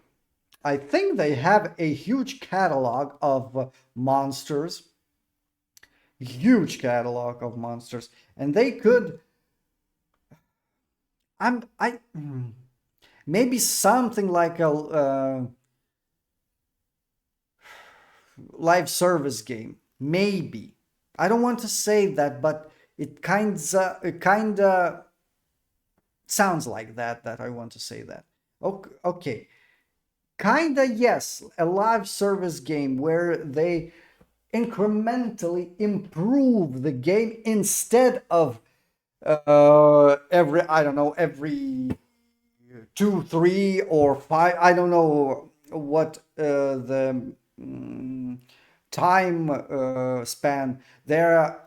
I think they have a huge catalog of monsters, huge catalog of monsters, and they could. Maybe something like a live service game. Maybe. I don't want to say that, but it kinda sounds like that I want to say that. Okay. Kinda yes, a live service game where they incrementally improve the game instead of every, I don't know, every 2, 3, or 5, I don't know what the time span they're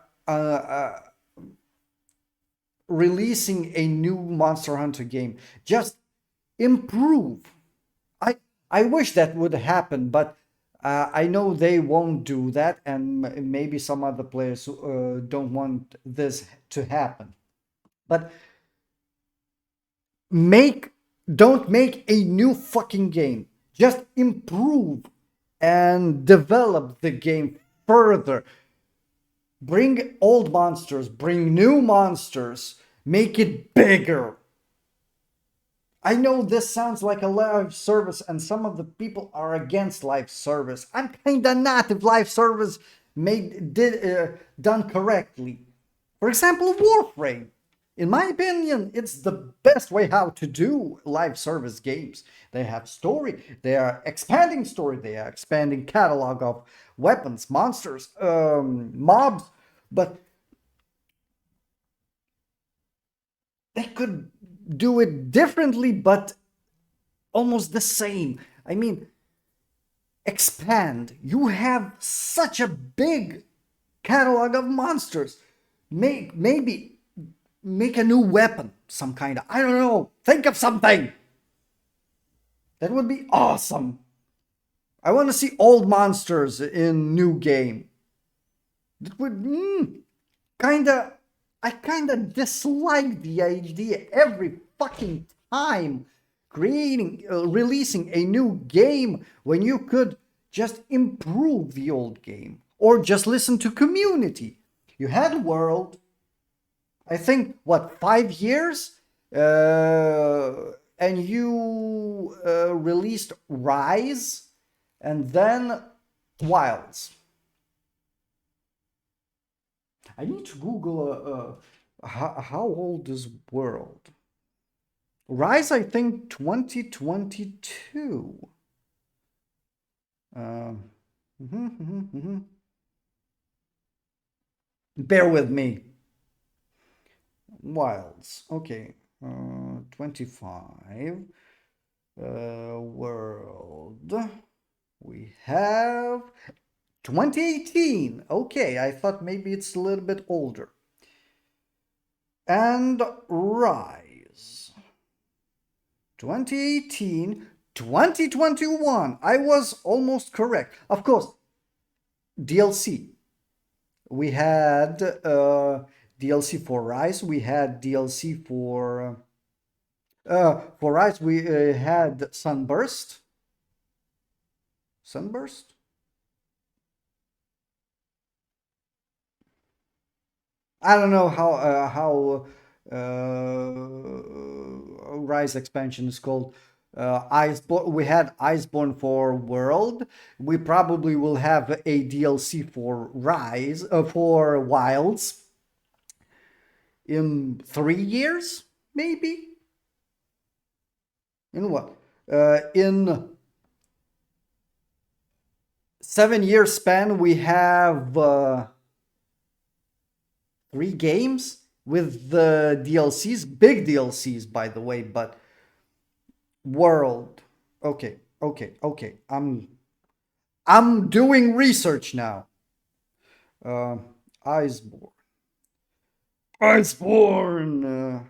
releasing a new Monster Hunter game. Just improve. I wish that would happen, but I know they won't do that, and maybe some other players don't want this to happen. But make don't make a new fucking game. Just improve and develop the game further. Bring old monsters, bring new monsters, make it bigger. I know this sounds like a live service, and some of the people are against live service. I'm kinda not if live service done correctly. For example, Warframe. In my opinion, it's the best way how to do live service games. They have story, they are expanding story, they are expanding catalog of weapons, monsters, mobs, but they could do it differently, but almost the same. I mean, expand. You have such a big catalog of monsters. Maybe make a new weapon, some kind of. I don't know. Think of something. That would be awesome. I want to see old monsters in new game. That would kinda. I kinda dislike the idea every fucking time releasing a new game when you could just improve the old game or just listen to community. You had World, I think, what, 5 years, and you released Rise and then Wilds. I need to Google how old is World. Rise, I think 2022. Um, Bear with me. Wilds. Okay. 25. World. We have 2018. Okay, I thought maybe it's a little bit older. And Rise. 2018, 2021. I was almost correct. Of course, DLC. We had DLC for Rise. We had DLC for Rise. We had Sunburst. Sunburst. I don't know how Rise expansion is called. Iceborne. We had Iceborne for World. We probably will have a DLC for Rise for Wilds in 3 years, maybe. In what? In 7 year span, we have 3 games with the DLCs, big DLCs, by the way, but World. Okay, okay. I'm doing research now. Uh, Iceborne. Iceborne.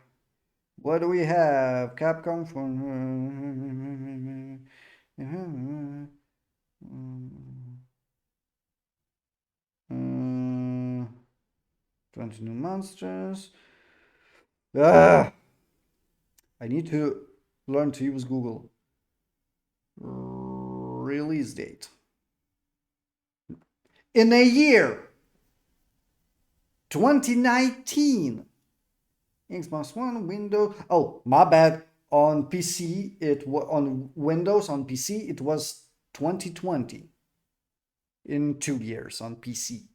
What do we have? Capcom for. 20 new monsters. I need to learn to use Google. Release date. In a year. 2019. Xbox One, Windows. Oh, my bad. On PC, on Windows, on PC, it was 2020. In 2 years on PC.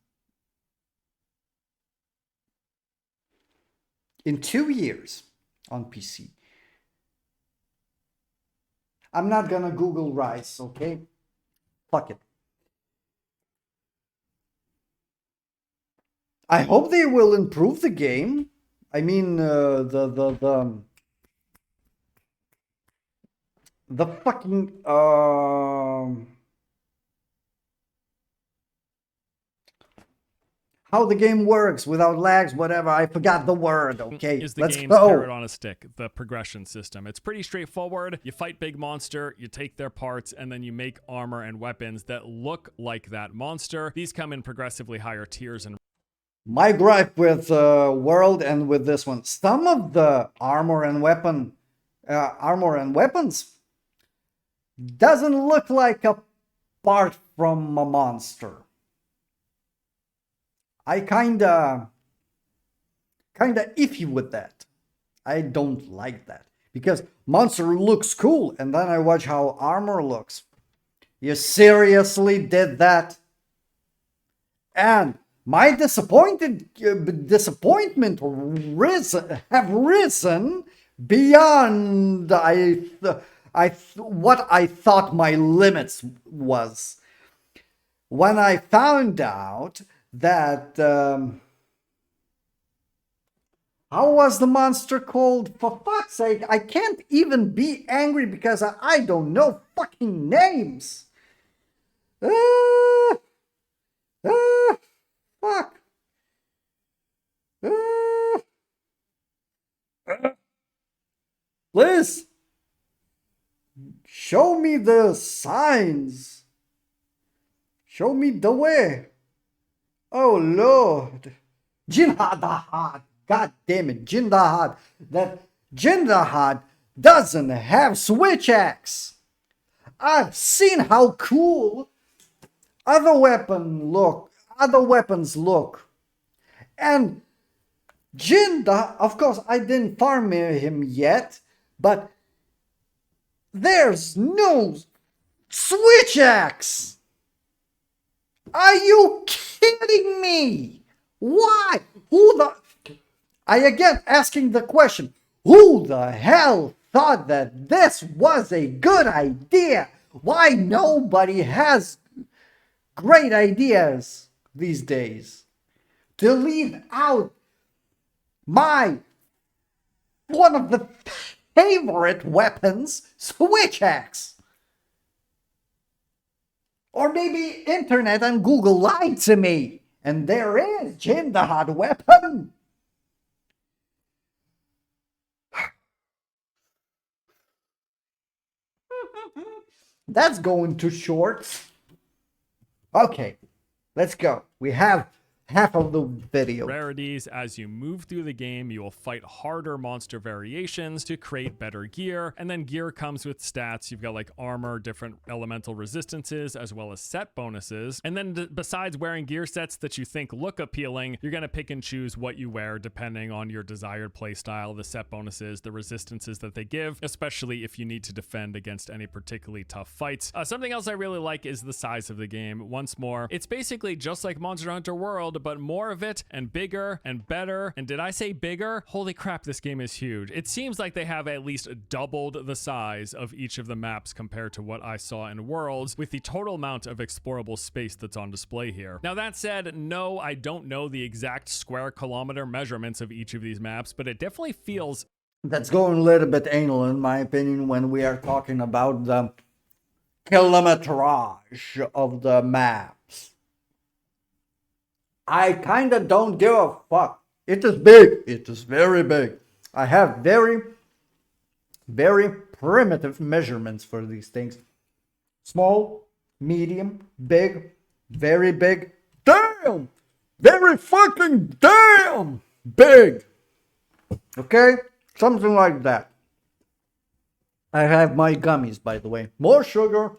In 2 years on PC. I'm not gonna Google Rise, okay? Fuck it. I hope they will improve the game. I mean, the fucking how the game works without lags, whatever. I forgot the word. Okay, Is the let's game's carrot go. on a stick, the progression system. It's pretty straightforward. You fight big monster, you take their parts, and then you make armor and weapons that look like that monster. These come in progressively higher tiers and My gripe with World and with this one, some of the armor and weapons doesn't look like a part from a monster. I kinda iffy with that. I don't like that because monster looks cool, and then I watch how armor looks. You seriously did that? And my disappointment have risen beyond what I thought my limits was when I found out that how was the monster called? For fuck's sake, I can't even be angry because I don't know fucking names. Ah, ah, fuck. Ah, please show me the signs. Show me the way. Oh Lord. Jindahad. God damn it, Jindahad. That Jindahad doesn't have switch axe. I've seen how cool other weapons look. And Jinda, of course, I didn't farm him yet, but there's no switch axe. Are you kidding me? Why? I again asking the question, who the hell thought that this was a good idea? Why nobody has great ideas these days? To leave out one of the favorite weapons, switch axe. Or maybe internet and Google lied to me, and there is Jindahad weapon. That's going too short. Okay, let's go. We have half of the video. Rarities. As you move through the game, you will fight harder monster variations to create better gear, and then gear comes with stats. You've got like armor, different elemental resistances, as well as set bonuses. And then besides wearing gear sets that you think look appealing, you're going to pick and choose what you wear depending on your desired playstyle, the set bonuses, the resistances that they give, especially if you need to defend against any particularly tough fights. Something else I really like is the size of the game. Once more, it's basically just like Monster Hunter World, but more of it and bigger and better. And did I say bigger? Holy crap, this game is huge. It seems like they have at least doubled the size of each of the maps compared to what I saw in Worlds, with the total amount of explorable space that's on display here. Now that said, no, I don't know the exact square kilometer measurements of each of these maps, but it definitely feels... That's going a little bit anal, in my opinion, when we are talking about the kilometrage of the maps. I kind of don't give a fuck. It is big. It is very big. I have very, very primitive measurements for these things. Small, medium, big, very big. Damn! Very fucking damn big. Okay? Something like that. I have my gummies, by the way. More sugar.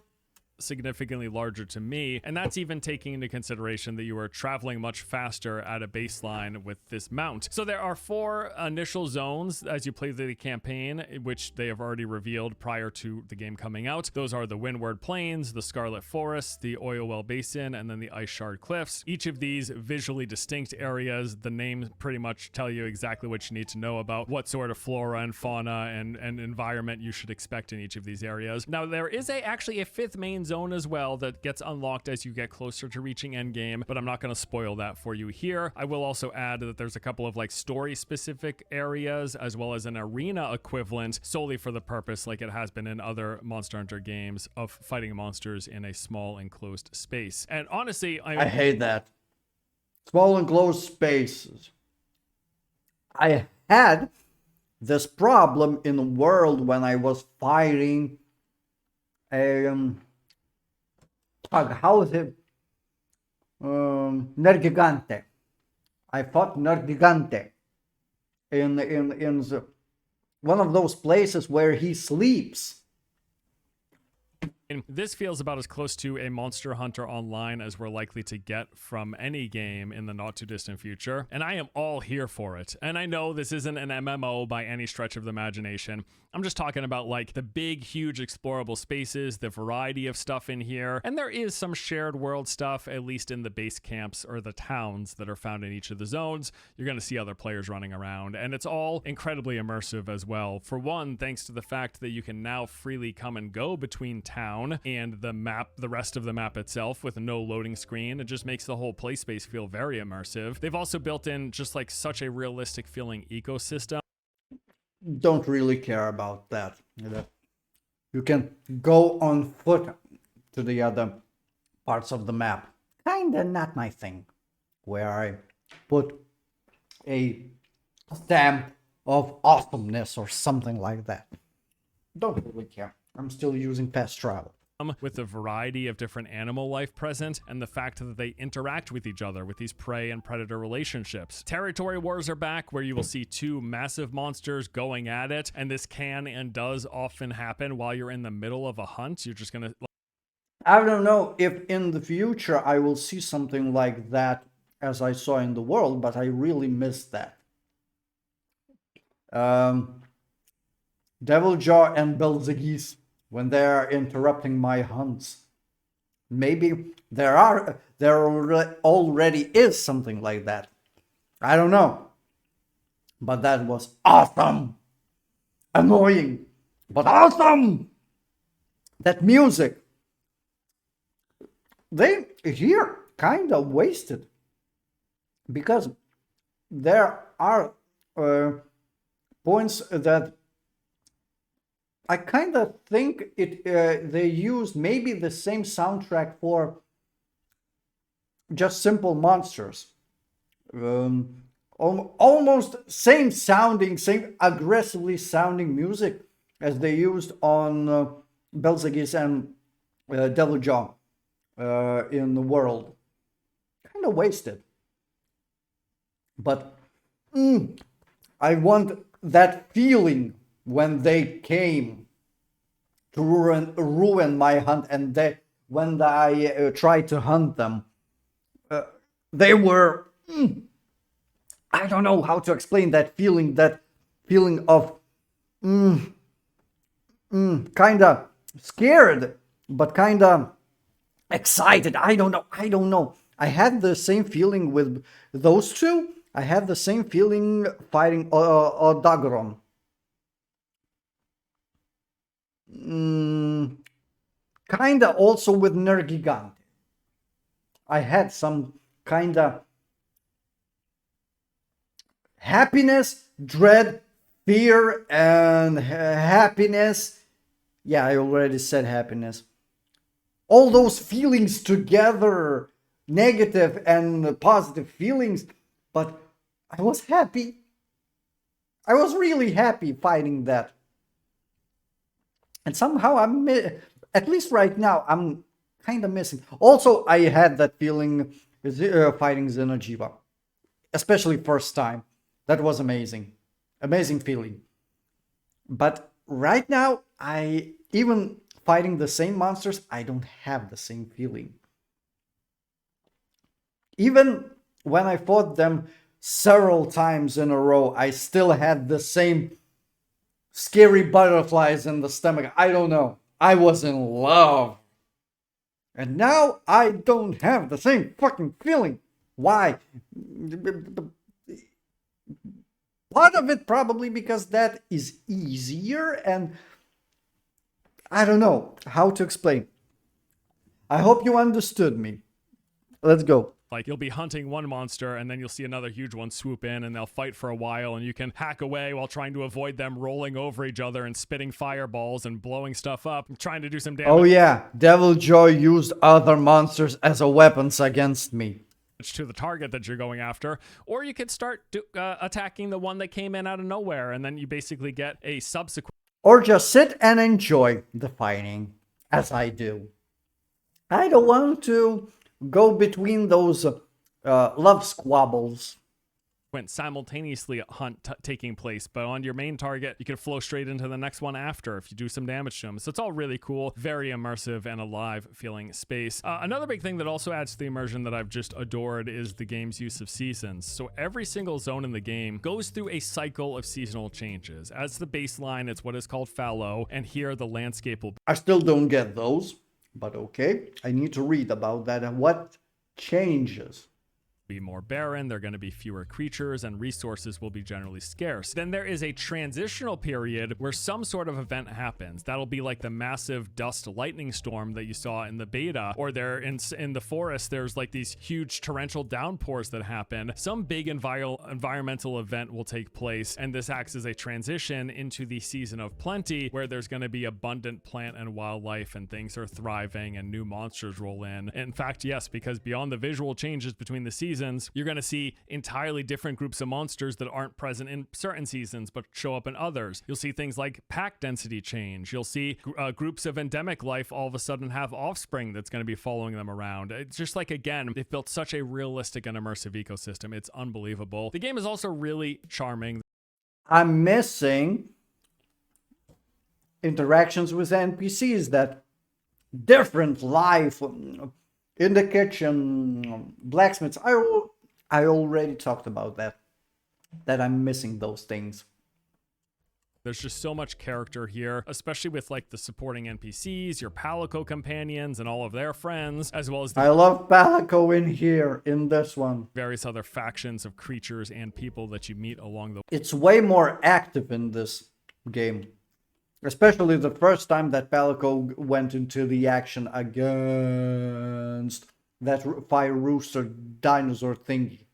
Significantly larger to me, and that's even taking into consideration that you are traveling much faster at a baseline with this mount. So there are 4 initial zones as you play the campaign, which they have already revealed prior to the game coming out. Those are the Windward Plains, the Scarlet Forest, the Oil Well Basin, and then the Ice Shard Cliffs. Each of these visually distinct areas, the names pretty much tell you exactly what you need to know about what sort of flora and fauna and environment you should expect in each of these areas. Now there is actually a 5th main zone as well that gets unlocked as you get closer to reaching endgame, but I'm not going to spoil that for you here. I will also add that there's a couple of like story specific areas as well as an arena equivalent solely for the purpose, like it has been in other Monster Hunter games, of fighting monsters in a small enclosed space. And honestly, I hate that. Small enclosed spaces. I had this problem in the world when I was fighting how is it? Nergigante. I fought Nergigante in the, one of those places where he sleeps. And this feels about as close to a Monster Hunter Online as we're likely to get from any game in the not too distant future, and I am all here for it. And I know this isn't an MMO by any stretch of the imagination. I'm just talking about like the big, huge explorable spaces, the variety of stuff in here, and there is some shared world stuff, at least in the base camps or the towns that are found in each of the zones. You're going to see other players running around, and it's all incredibly immersive as well. For one, thanks to the fact that you can now freely come and go between town and the map, the rest of the map itself, with no loading screen. It just makes the whole play space feel very immersive. They've also built in just like such a realistic feeling ecosystem. Don't really care about that. You can go on foot to the other parts of the map. Kinda not my thing. Where I put a stamp of awesomeness or something like that. Don't really care. I'm still using fast travel. With the variety of different animal life present and the fact that they interact with each other with these prey and predator relationships. Territory wars are back, where you will see 2 massive monsters going at it, and this can and does often happen while you're in the middle of a hunt. You're just gonna... I don't know if in the future I will see something like that as I saw in the world, but I really missed that. Deviljaw and Belzegeese, when they are interrupting my hunts. Maybe there already is something like that. I don't know. But that was awesome. Annoying, but awesome. That music. They here kind of wasted. Because there are points that I kind of think they used maybe the same soundtrack for just simple monsters. Almost same sounding, same aggressively sounding music as they used on Belzegeese and Deviljaw in the world. Kind of wasted. But I want that feeling when they came to ruin my hunt, and when I tried to hunt them, they were. I don't know how to explain that feeling. That feeling of kind of scared, but kind of excited. I don't know. I don't know. I had the same feeling with those two. I had the same feeling fighting Dagron. Kinda also with Nergigante. I had some kinda happiness, dread, fear, and happiness. Yeah, I already said happiness. All those feelings together, negative and positive feelings, but I was happy. I was really happy fighting that. And somehow at least right now, I'm kind of missing. Also, I had that feeling fighting Xenojiva, especially first time. That was amazing. Amazing feeling. But right now, even fighting the same monsters, I don't have the same feeling. Even when I fought them several times in a row, I still had the same scary butterflies in the stomach. I don't know. I was in love. And now I don't have the same fucking feeling. Why? Part of it probably because that is easier, and I don't know how to explain. I hope you understood me. Let's go. Like, you'll be hunting one monster, and then you'll see another huge one swoop in, and they'll fight for a while, and you can hack away while trying to avoid them rolling over each other and spitting fireballs and blowing stuff up, and trying to do some damage. Oh yeah, Devil Joy used other monsters as weapons against me. To the target that you're going after, or you could start attacking the one that came in out of nowhere, and then you basically get a subsequent. Or just sit and enjoy the fighting, as I do. I don't want to go between those love squabbles. Simultaneously hunt taking place, but on your main target you can flow straight into the next one after if you do some damage to them. So it's all really cool, very immersive and alive feeling space. Another big thing that also adds to the immersion that I've just adored is the game's use of seasons. So every single zone in the game goes through a cycle of seasonal changes. As the baseline, it's what is called fallow, and here the landscape will. I still don't get those, but okay, I need to read about that and what changes. Be more barren, there are going to be fewer creatures, and resources will be generally scarce. Then there is a transitional period where some sort of event happens. That'll be like the massive dust lightning storm that you saw in the beta, or there in the forest, there's like these huge torrential downpours that happen. Some big environmental event will take place, and this acts as a transition into the season of plenty, where there's going to be abundant plant and wildlife, and things are thriving, and new monsters roll in. In fact, yes, because beyond the visual changes between the seasons, you're going to see entirely different groups of monsters that aren't present in certain seasons but show up in others. You'll see things like pack density change. You'll see groups of endemic life all of a sudden have offspring that's going to be following them around. It's just like, again, they've built such a realistic and immersive ecosystem. It's unbelievable. The game is also really charming. I'm missing interactions with NPCs, that different life in the kitchen, blacksmiths. I already talked about that I'm missing those things. There's just so much character here, especially with like the supporting NPCs, your Palico companions, and all of their friends, as well as I love Palico in here, in this one. Various other factions of creatures and people that you meet along the way. It's way more active in this game. Especially the first time that Palico went into the action against that fire rooster dinosaur thingy.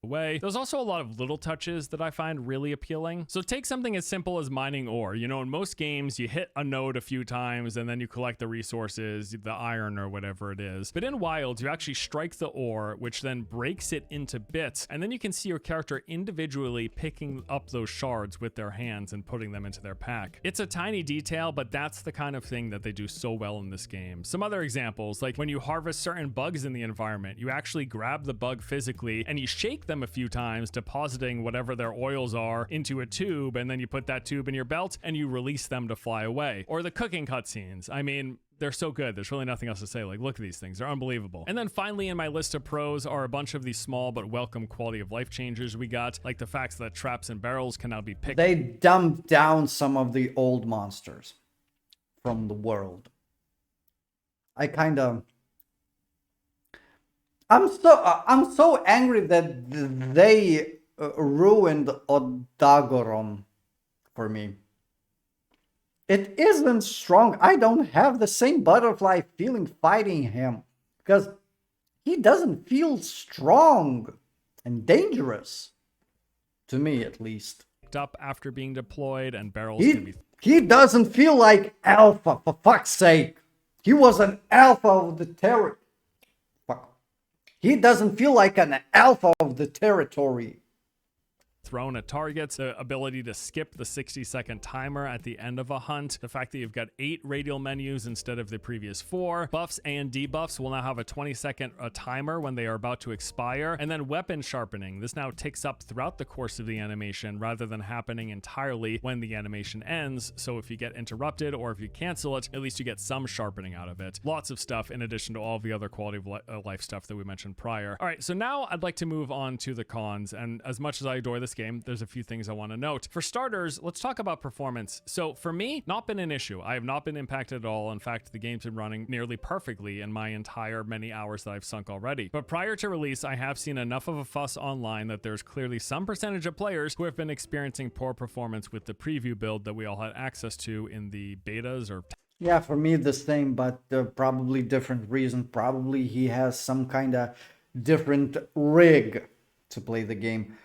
There's also a lot of little touches that I find really appealing. So take something as simple as mining ore. You know, in most games, you hit a node a few times and then you collect the resources, the iron or whatever it is. But in Wilds, you actually strike the ore, which then breaks it into bits. And then you can see your character individually picking up those shards with their hands and putting them into their pack. It's a tiny detail, but that's the kind of thing that they do so well in this game. Some other examples, like when you harvest certain bugs in the environment, you actually grab the bug physically and you shake them them a few times, depositing whatever their oils are into a tube, and then you put that tube in your belt and you release them to fly away. Or the cooking cutscenes. I mean, they're so good. There's really nothing else to say. Like, look at these things. They're unbelievable. And then finally in my list of pros are a bunch of these small but welcome quality of life changes we got, like the fact that traps and barrels can now be picked. They dumped down some of the old monsters from the world. I'm so angry that they ruined Odagoron for me. It isn't strong. I don't have the same butterfly feeling fighting him because he doesn't feel strong and dangerous, to me at least. Up after being deployed, and barrels can be... He doesn't feel like alpha, for fuck's sake. He was an alpha of the territory. Fuck. He doesn't feel like an alpha of the territory. Thrown at targets, the ability to skip the 60-second timer at the end of a hunt, the fact that you've got 8 radial menus instead of the previous 4, buffs and debuffs will now have a 20-second timer when they are about to expire, and then weapon sharpening. This now ticks up throughout the course of the animation rather than happening entirely when the animation ends, so if you get interrupted or if you cancel it, at least you get some sharpening out of it. Lots of stuff in addition to all the other quality of life stuff that we mentioned prior. All right, so now I'd like to move on to the cons, and as much as I adore this game, there's a few things I want to note. For starters, let's talk about performance. So for me, not been an issue. I have not been impacted at all. In fact, the game's been running nearly perfectly in my entire many hours that I've sunk already. But prior to release, I have seen enough of a fuss online that there's clearly some percentage of players who have been experiencing poor performance with the preview build that we all had access to in the betas or... Yeah, for me the same, but probably different reason. Probably he has some kind of different rig to play the game.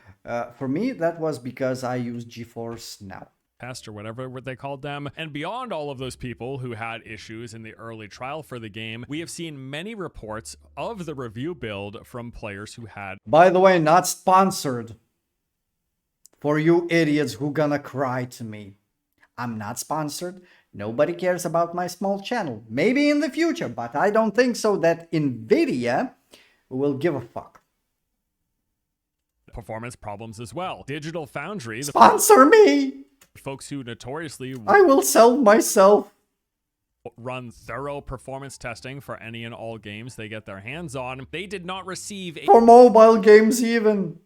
For me, that was because I use GeForce Now. Test or whatever they called them. And beyond all of those people who had issues in the early trial for the game, we have seen many reports of the review build from players who had... By the way, not sponsored. For you idiots who gonna cry to me. I'm not sponsored. Nobody cares about my small channel. Maybe in the future, but I don't think so that NVIDIA will give a fuck. Performance problems as well. Digital Foundry, the sponsor me! Folks who notoriously... I will sell myself. Run thorough performance testing for any and all games they get their hands on. They did not receive for mobile games even.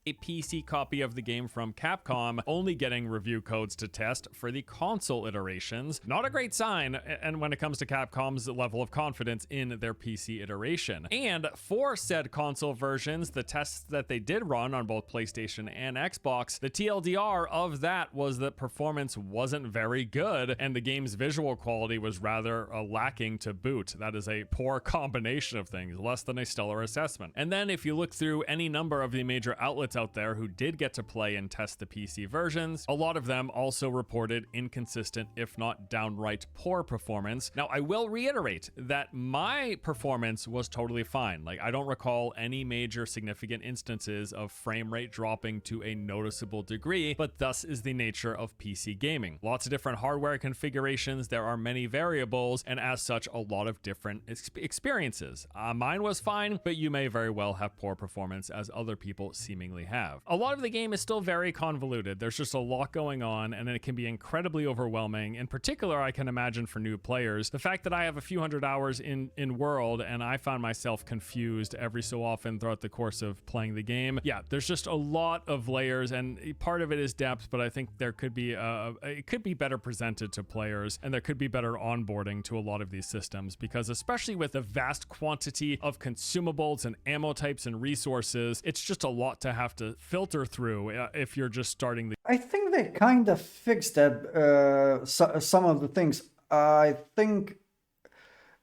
A PC copy of the game from Capcom, only getting review codes to test for the console iterations. Not a great sign, and when it comes to Capcom's level of confidence in their PC iteration. And for said console versions, the tests that they did run on both PlayStation and Xbox, the TLDR of that was that performance wasn't very good, and the game's visual quality was rather lacking to boot. That is a poor combination of things, less than a stellar assessment. And then if you look through any number of the major outlets out there who did get to play and test the PC versions, a lot of them also reported inconsistent, if not downright poor performance. Now, I will reiterate that my performance was totally fine. Like, I don't recall any major significant instances of frame rate dropping to a noticeable degree, but thus is the nature of PC gaming. Lots of different hardware configurations, there are many variables, and as such, a lot of different experiences. Mine was fine, but you may very well have poor performance, as other people seemingly have. A lot of the game is still very convoluted. There's just a lot going on, and it can be incredibly overwhelming. In particular, I can imagine for new players, the fact that I have a few hundred hours in World, and I found myself confused every so often throughout the course of playing the game. Yeah, there's just a lot of layers, and part of it is depth, but I think there could be it could be better presented to players, and there could be better onboarding to a lot of these systems, because especially with the vast quantity of consumables and ammo types and resources, it's just a lot to have to filter through if you're just starting the... I think they kind of fixed that, some of the things. I think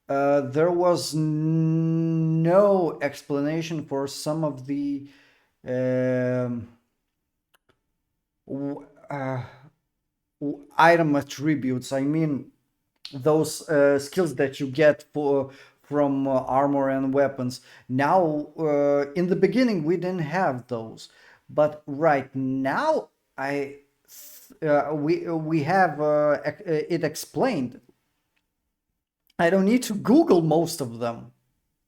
there was no explanation for some of the item attributes. I mean, those skills that you get from armor and weapons. Now, in the beginning, we didn't have those, but right now, we have it explained. I don't need to Google most of them,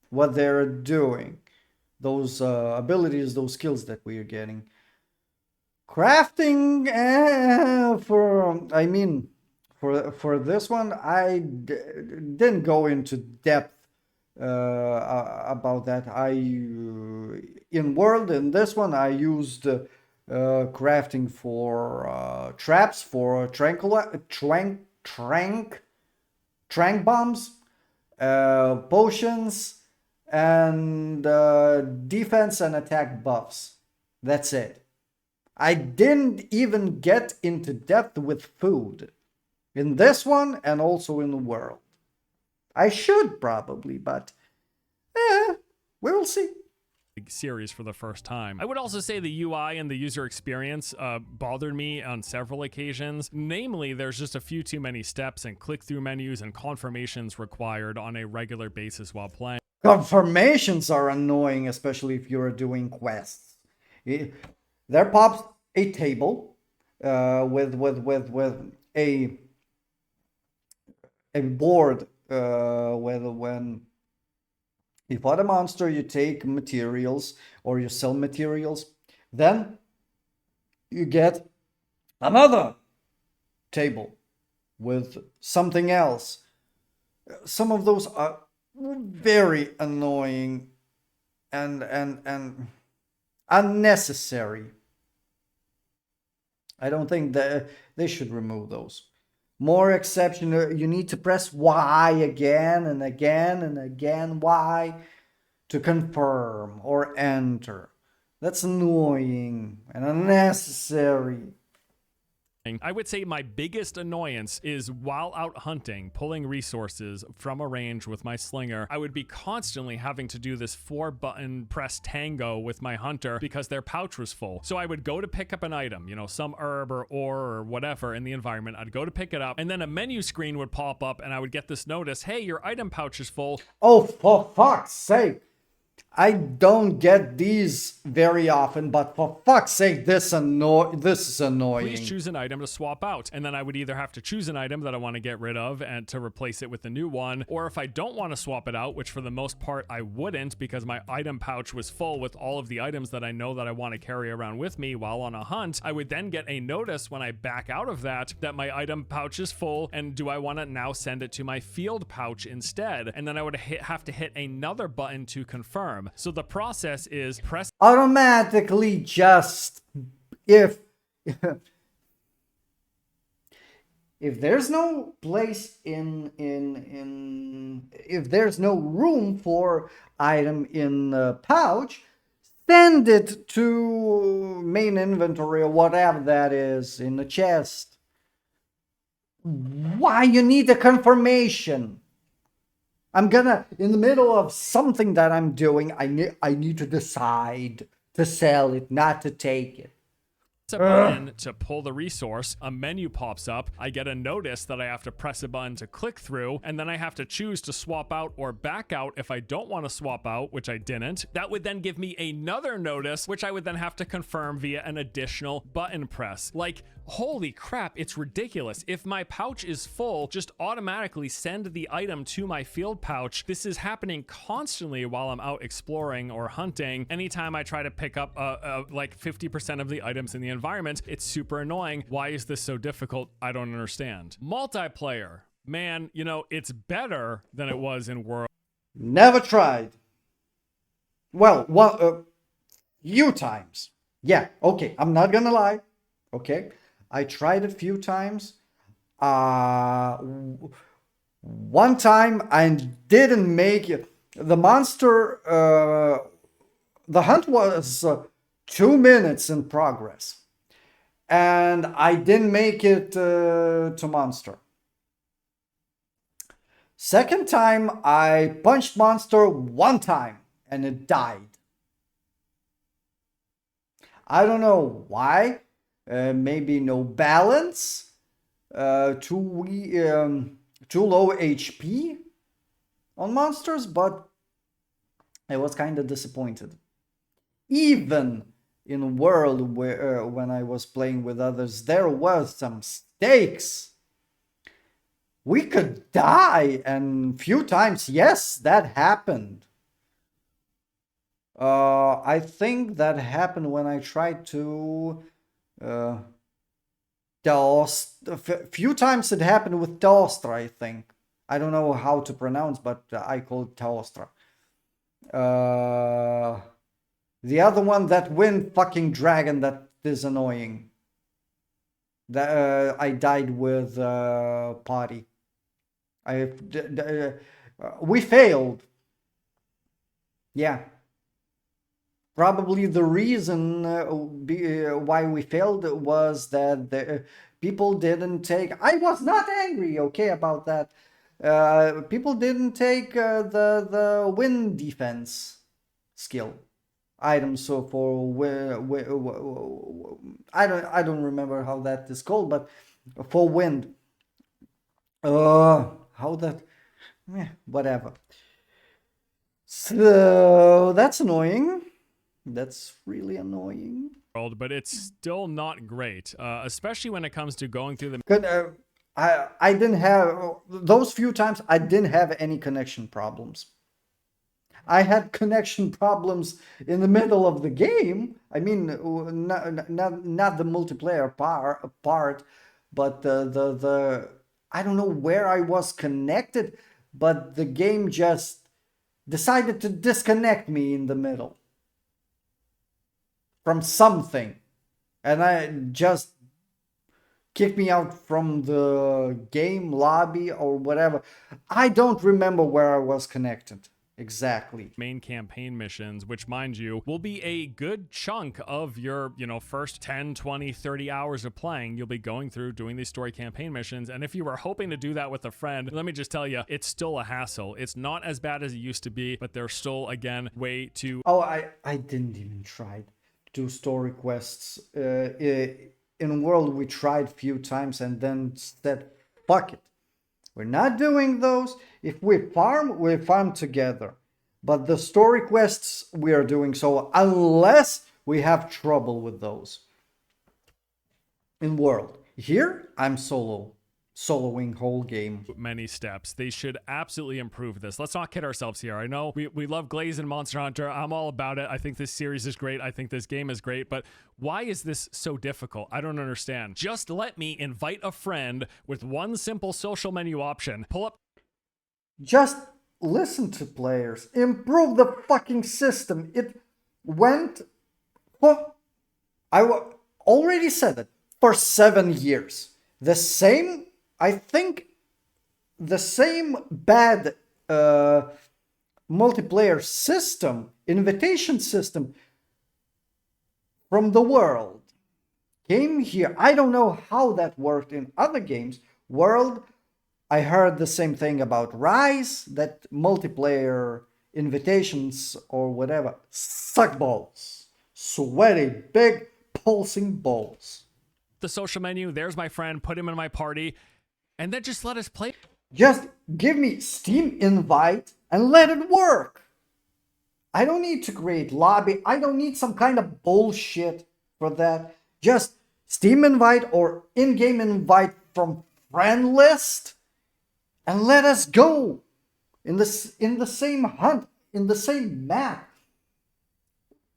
what they're doing. those abilities, those skills that we are getting. Crafting for this one, didn't go into depth about that. In this one I used crafting for traps, for trank bombs, potions, and defense and attack buffs. That's it. I didn't even get into depth with food in this one and also in the world. I should probably, but we will see. Series for the first time. I would also say the UI and the user experience bothered me on several occasions. Namely, there's just a few too many steps and click-through menus and confirmations required on a regular basis while playing. Confirmations are annoying, especially if you're doing quests. There pops a table with a board when you fight a monster, you take materials or you sell materials. Then you get another table with something else. Some of those are very annoying and unnecessary. I don't think that they should remove those. More exception, you need to press Y again and again and again, Y, to confirm or enter. That's annoying and unnecessary. I would say my biggest annoyance is while out hunting, pulling resources from a range with my slinger, I would be constantly having to do this 4-button press tango with my hunter because their pouch was full. So I would go to pick up an item, you know, some herb or ore or whatever in the environment. I'd go to pick it up and then a menu screen would pop up and I would get this notice, hey, your item pouch is full. Oh, for fuck's sake. I don't get these very often, but for fuck's sake, this is annoying. Please choose an item to swap out. And then I would either have to choose an item that I want to get rid of and to replace it with a new one, or if I don't want to swap it out, which for the most part I wouldn't because my item pouch was full with all of the items that I know that I want to carry around with me while on a hunt, I would then get a notice when I back out of that my item pouch is full and do I want to now send it to my field pouch instead? And then I would have to hit another button to confirm. So the process is press automatically just if there's no place if there's no room for item in the pouch, send it to main inventory or whatever that is in the chest. Why you need a confirmation? I'm gonna, in the middle of something that I'm doing, I need to decide to sell it, not to take it. a button to pull the resource, a menu pops up, I get a notice that I have to press a button to click through, and then I have to choose to swap out or back out if I don't want to swap out, which I didn't. That would then give me another notice, which I would then have to confirm via an additional button press. Like, holy crap, it's ridiculous. If my pouch is full, just automatically send the item to my field pouch. This is happening constantly while I'm out exploring or hunting. Anytime I try to pick up like 50% of the items in the environment, it's super annoying. Why is this so difficult? I don't understand. Multiplayer, man, you know, it's better than it was in World. Never tried. Well, few times. Yeah, okay, I'm not gonna lie. Okay, I tried a few times. One time I didn't make it. The monster, the hunt was 2 minutes in progress. And I didn't make it to monster. Second time, I punched monster one time and it died. I don't know why. Maybe no balance, too low HP on monsters, but I was kind of disappointed. Even in a world where when I was playing with others, there was some stakes. We could die, and few times, yes, that happened. I think that happened when I tried to uh, a few times it happened with Teostra, I think. I don't know how to pronounce, but I call it Teostra. Uh, the other one, that wind fucking dragon that is annoying. That I died with party. We failed. Yeah. Probably the reason why we failed was that the people didn't take. I was not angry, okay, about that. People didn't take the wind defense skill item. So for I don't remember how that is called, but for wind, how that, whatever. So that's annoying. That's really annoying. World, but it's still not great, especially when it comes to going through the Good. I didn't have those few times. I didn't have any connection problems. I had connection problems in the middle of the game. I mean, not the multiplayer part, but the I don't know where I was connected, but the game just decided to disconnect me in the middle from something, and I just kicked me out from the game lobby or whatever. I don't remember where I was connected exactly. main campaign missions, which, mind you, will be a good chunk of your, first 10, 20, 30 hours of playing. You'll be going through doing these story campaign missions. And if you were hoping to do that with a friend, let me just tell you, it's still a hassle. It's not as bad as it used to be, but they're still, again, way too... Oh, I didn't even try to do story quests. In World, we tried few times and then said, fuck it. We're not doing those. If we farm together. But the story quests we are doing so unless we have trouble with those. In World. Here, I'm soloing whole game. Many steps. They should absolutely improve this. Let's not kid ourselves here. I know we love Glaze and Monster Hunter. I'm all about it. I think this series is great. I think this game is great. But why is this so difficult? I don't understand. Just let me invite a friend with one simple social menu option. Pull up. Just listen to players. Improve the fucking system. It went... Well, already said it. For 7 years. The same... I think the same bad multiplayer system, invitation system from the World came here. I don't know how that worked in other games. World, I heard the same thing about Rise, that multiplayer invitations or whatever suck balls. Sweaty, big, pulsing balls. The social menu, there's my friend, put him in my party, and then just let us play. Just give me Steam invite and let it work. I don't need to create lobby. I don't need some kind of bullshit for that. Just Steam invite or in-game invite from friend list and let us go in the same hunt, in the same map.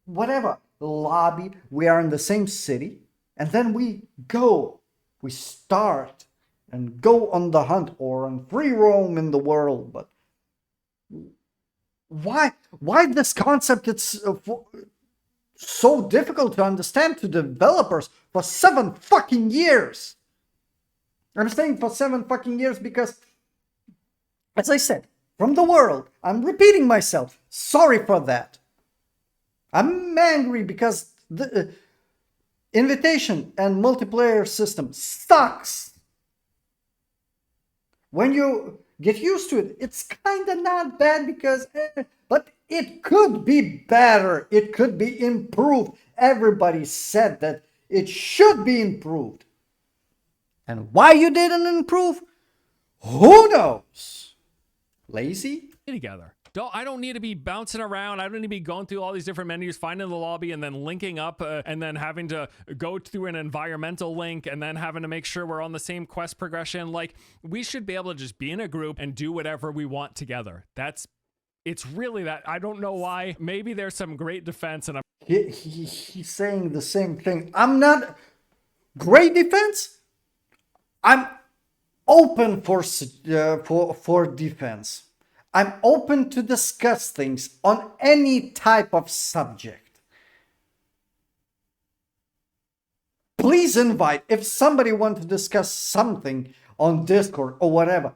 Whatever. Lobby, we are in the same city, and then we go. We start and go on the hunt or on free roam in the world. But why this concept it's so difficult to understand to developers for 7 fucking years? I'm saying for 7 fucking years because, as I said, from the World, I'm repeating myself. Sorry for that. I'm angry because the invitation and multiplayer system sucks. When you get used to it, it's kind of not bad because, but it could be better. It could be improved. Everybody said that it should be improved. And why you didn't improve? Who knows? Lazy? Together. I don't need to be bouncing around. I don't need to be going through all these different menus, finding the lobby, and then linking up, and then having to go through an environmental link, and then having to make sure we're on the same quest progression. Like, we should be able to just be in a group and do whatever we want together. That's It's really that. I don't know why. Maybe there's some great defense, and He's saying the same thing. I'm not great defense. I'm open for defense. I'm open to discuss things on any type of subject. Please invite, if somebody wants to discuss something on Discord or whatever,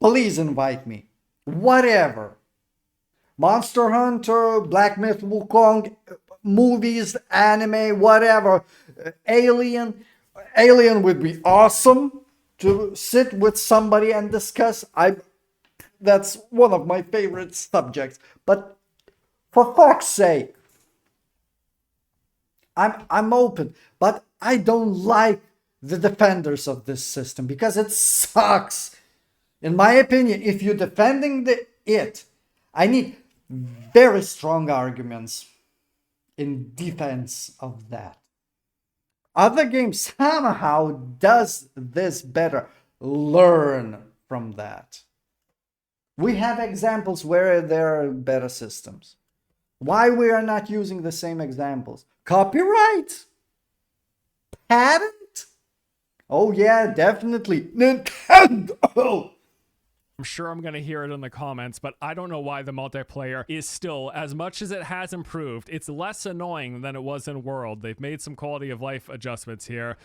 please invite me. Whatever. Monster Hunter, Black Myth Wukong, movies, anime, whatever. Alien. Alien would be awesome to sit with somebody and discuss. That's one of my favorite subjects. But for fuck's sake, I'm open, but I don't like the defenders of this system because it sucks. In my opinion, if you're defending it, I need very strong arguments in defense of that. Other games somehow does this better. Learn from that. We have examples where there are better systems. Why we are not using the same examples? Copyright? Patent? Oh yeah, definitely. Nintendo! I'm sure I'm going to hear it in the comments, but I don't know why the multiplayer is still, as much as it has improved, it's less annoying than it was in World. They've made some quality of life adjustments here,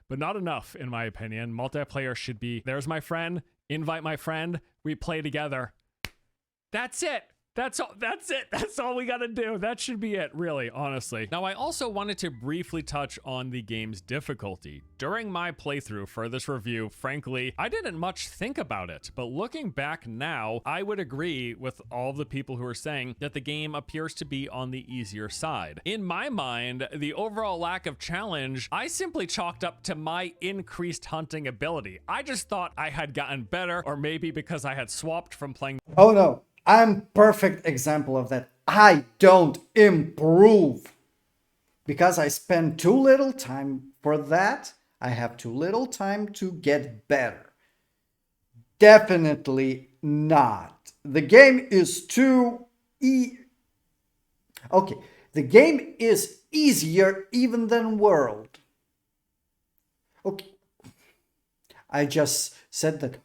but not enough, in my opinion. Multiplayer should be, there's my friend, invite my friend, we play together. That's it. That's all. That's it. That's all we got to do. That should be it, really, honestly. Now, I also wanted to briefly touch on the game's difficulty. During my playthrough for this review, frankly, I didn't much think about it, but looking back now, I would agree with all the people who are saying that the game appears to be on the easier side. In my mind, the overall lack of challenge, I simply chalked up to my increased hunting ability. I just thought I had gotten better, or maybe because I had swapped from playing. Oh no. I'm perfect example of that. I don't improve because I spend too little time for that. I have too little time to get better. Definitely not. The game is too Okay, the game is easier even than World. Okay, I just said that.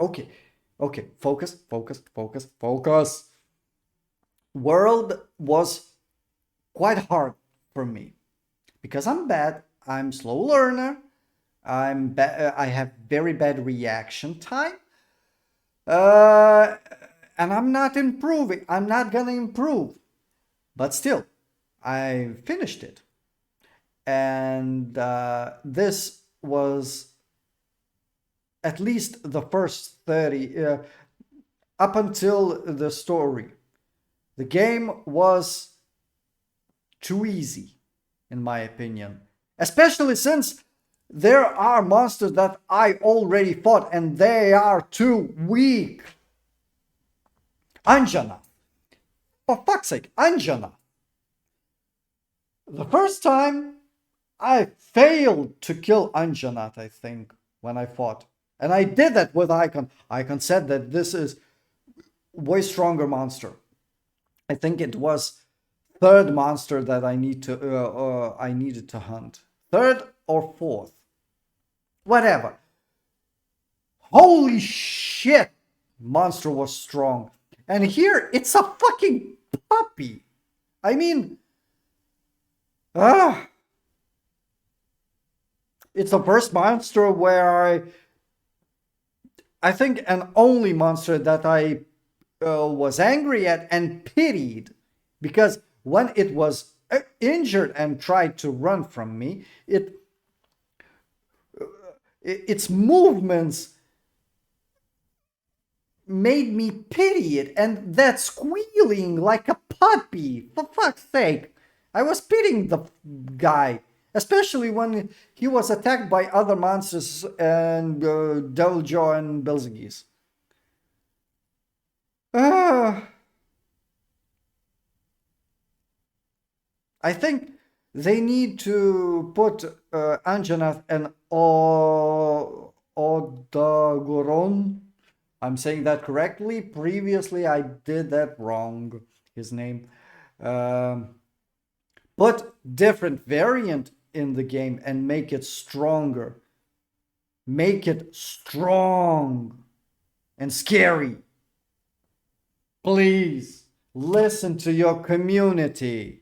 Okay, focus. World was quite hard for me because I'm bad. I'm slow learner. I have very bad reaction time. And I'm not improving. I'm not gonna improve. But still, I finished it. And this was at least the first 30, up until the story. The game was too easy, in my opinion. Especially since there are monsters that I already fought and they are too weak. Anjana. For fuck's sake, Anjana. The first time I failed to kill Anjanat, I think, when I fought. And I did that with Icon. Icon said that this is way stronger monster. I think it was third monster that I needed to hunt. Third or fourth. Whatever. Holy shit! Monster was strong. And here, it's a fucking puppy. I mean... It's the first monster where I think an only monster that I was angry at and pitied, because when it was injured and tried to run from me, its movements made me pity it, and that squealing like a puppy, for fuck's sake. I was pitying the guy. Especially when he was attacked by other monsters and Dojo and Belzegis. I think they need to put Anjanath and Odagoron. I'm saying that correctly. Previously, I did that wrong. His name. Put different variant in the game and make it stronger. Make it strong and scary. Please listen to your community.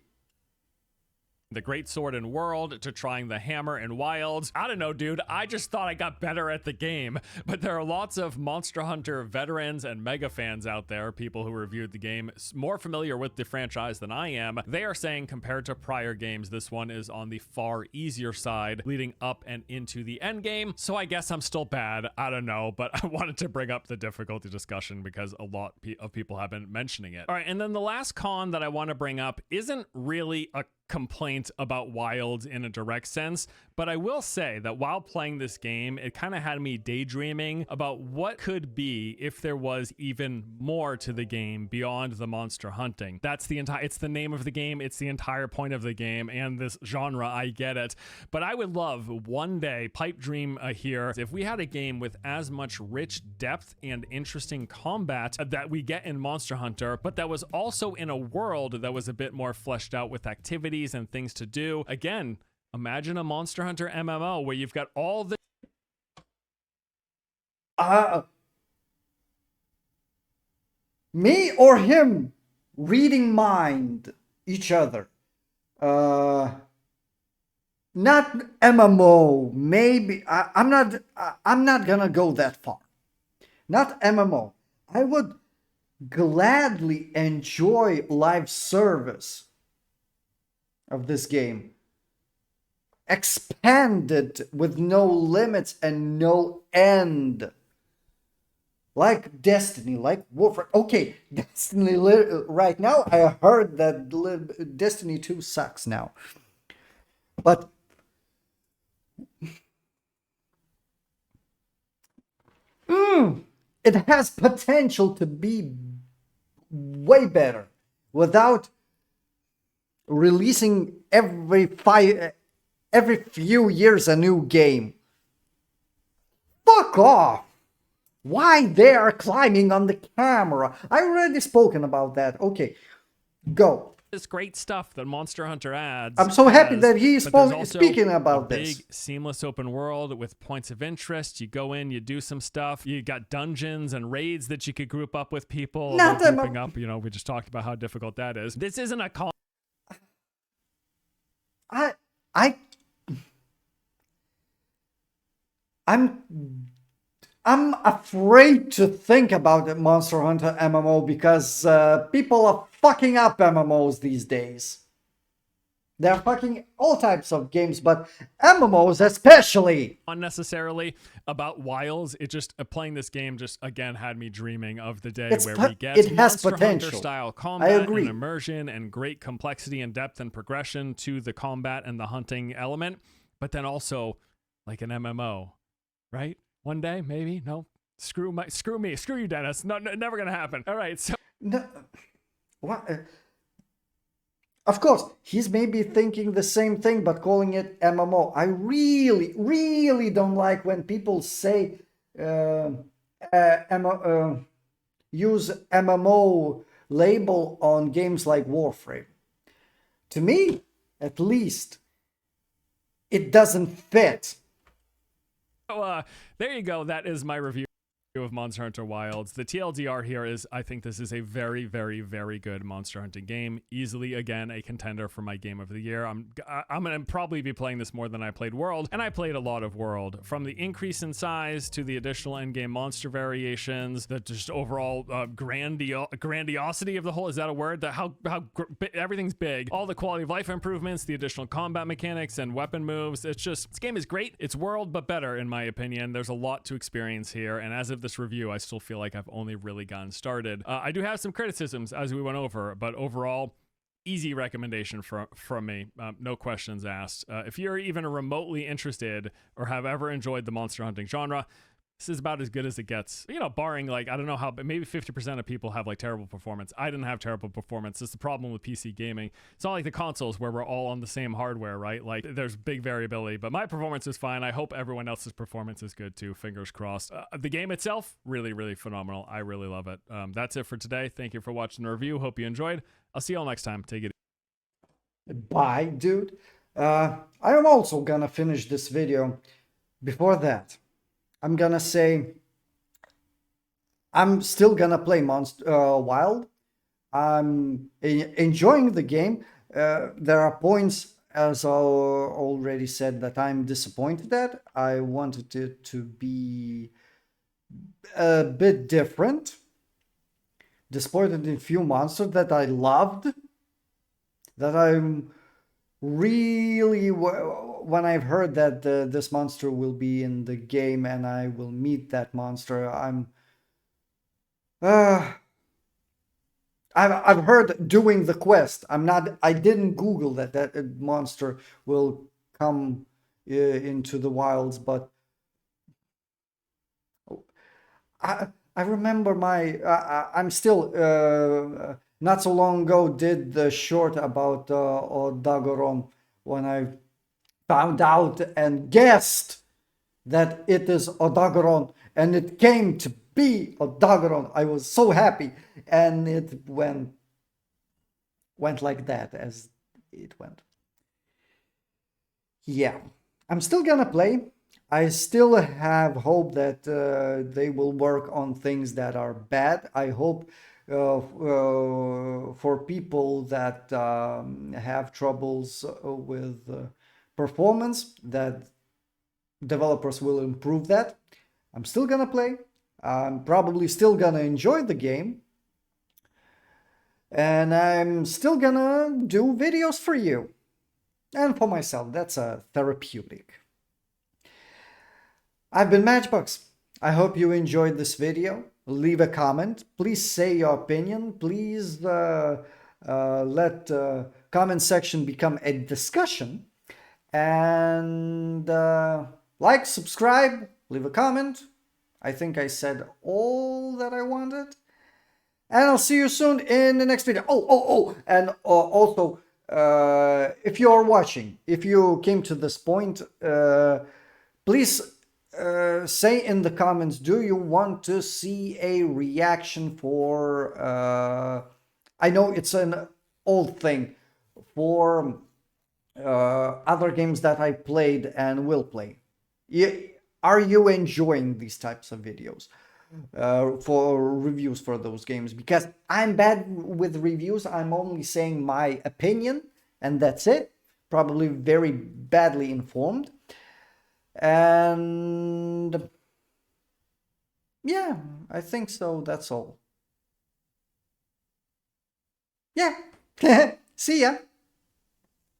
The great sword in world to trying the hammer in wilds. I don't know, dude. I just thought I got better at the game. But there are lots of Monster Hunter veterans and mega fans out there, people who reviewed the game, more familiar with the franchise than I am. They are saying compared to prior games, this one is on the far easier side, leading up and into the end game. So I guess I'm still bad. I don't know, but I wanted to bring up the difficulty discussion because a lot of people have been mentioning it. All right, and then the last con that I want to bring up isn't really a complaint about Wilds in a direct sense, but I will say that while playing this game, it kind of had me daydreaming about what could be if there was even more to the game beyond the monster hunting. That's the entire, it's the name of the game, it's the entire point of the game, and this genre, I get it. But I would love one day, pipe dream here, if we had a game with as much rich depth and interesting combat that we get in Monster Hunter, but that was also in a world that was a bit more fleshed out with activities and things to do. Again, imagine a Monster Hunter MMO where you've got all the Me or him reading mind each other. Not MMO. Maybe I'm not gonna go that far. Not MMO. I would gladly enjoy live service of this game, expanded with no limits and no end, like Destiny, like Warfare. Okay, Destiny right now, I heard that Destiny 2 sucks now, but it has potential to be way better without releasing every few years a new game. Fuck off. Why they are climbing on the camera? I already spoken about that. Okay, go. this great stuff that Monster Hunter adds. I'm so happy that he's speaking speaking about this. Big seamless open world with points of interest. You go in, you do some stuff. You got dungeons and raids that you could group up with people. Not that grouping up. You know, we just talked about how difficult that is. This isn't a call. I'm afraid to think about the Monster Hunter MMO because people are fucking up MMOs these days. They're fucking all types of games, but MMOs especially. Unnecessarily about Wilds. It just playing this game just again had me dreaming of the day where we get it has Monster potential. Hunter style combat I agree. and immersion and great complexity and depth and progression to the combat and the hunting element, but then also like an MMO, right? One day, maybe. No, screw me, screw you, Dennis. No, never gonna happen. All right, so No, what? Of course, he's maybe thinking the same thing, but calling it MMO. I really, really don't like when people say use MMO label on games like Warframe. To me, at least, it doesn't fit. there you go. That is my review of Monster Hunter Wilds. The TLDR here is I think this is a very, very, very good monster hunting game. Easily, again, a contender for my game of the year. I'm going to probably be playing this more than I played World, and I played a lot of World. From the increase in size to the additional endgame monster variations, the just overall grandiosity of the whole, is that a word? That how everything's big. All the quality of life improvements, the additional combat mechanics and weapon moves. It's just, this game is great. It's World, but better in my opinion. There's a lot to experience here, and as of this review, I still feel like I've only really gotten started. I do have some criticisms as we went over, but overall, easy recommendation from me. No questions asked. If you're even remotely interested or have ever enjoyed the monster hunting genre, This is about as good as it gets. You know, barring like, I don't know how, but maybe 50% of people have like terrible performance. I didn't have terrible performance. It's the problem with PC gaming. It's not like the consoles where we're all on the same hardware, right? Like there's big variability, but my performance is fine. I hope everyone else's performance is good too. Fingers crossed. The game itself, really, really phenomenal. I really love it. That's it for today. Thank you for watching the review. Hope you enjoyed. I'll see you all next time. Take it easy. Bye, dude. I am also gonna finish this video. Before that, I'm gonna say I'm still gonna play Wild. I'm enjoying the game. There are points, as I already said, that I'm disappointed at. I wanted it to be a bit different. Disappointed in few monsters that I loved. That I'm really, when I've heard that this monster will be in the game and I will meet that monster, I've heard doing the quest. I didn't Google that monster will come into the wilds, but I remember I'm still not so long ago did the short about Odagoron when I found out and guessed that it is Odagoron and it came to be Odagoron. I was so happy, and it went like that as it went. Yeah, I'm still gonna play. I still have hope that they will work on things that are bad. I hope for people that have troubles with performance, that developers will improve that. I'm still gonna play. I'm probably still gonna enjoy the game. And I'm still gonna do videos for you. And for myself, that's a therapeutic. I've been Matchbox. I hope you enjoyed this video. Leave a comment. Please say your opinion. Please let comment section become a discussion. And like, subscribe, leave a comment. I think I said all that I wanted. And I'll see you soon in the next video. And also, if you're watching, if you came to this point, please say in the comments, do you want to see a reaction for, I know it's an old thing, for other games that I played and will play. Are you enjoying these types of videos? For reviews for those games, because I'm bad with reviews. I'm only saying my opinion and that's it. Probably very badly informed. And yeah, I think so. That's all. Yeah. See ya.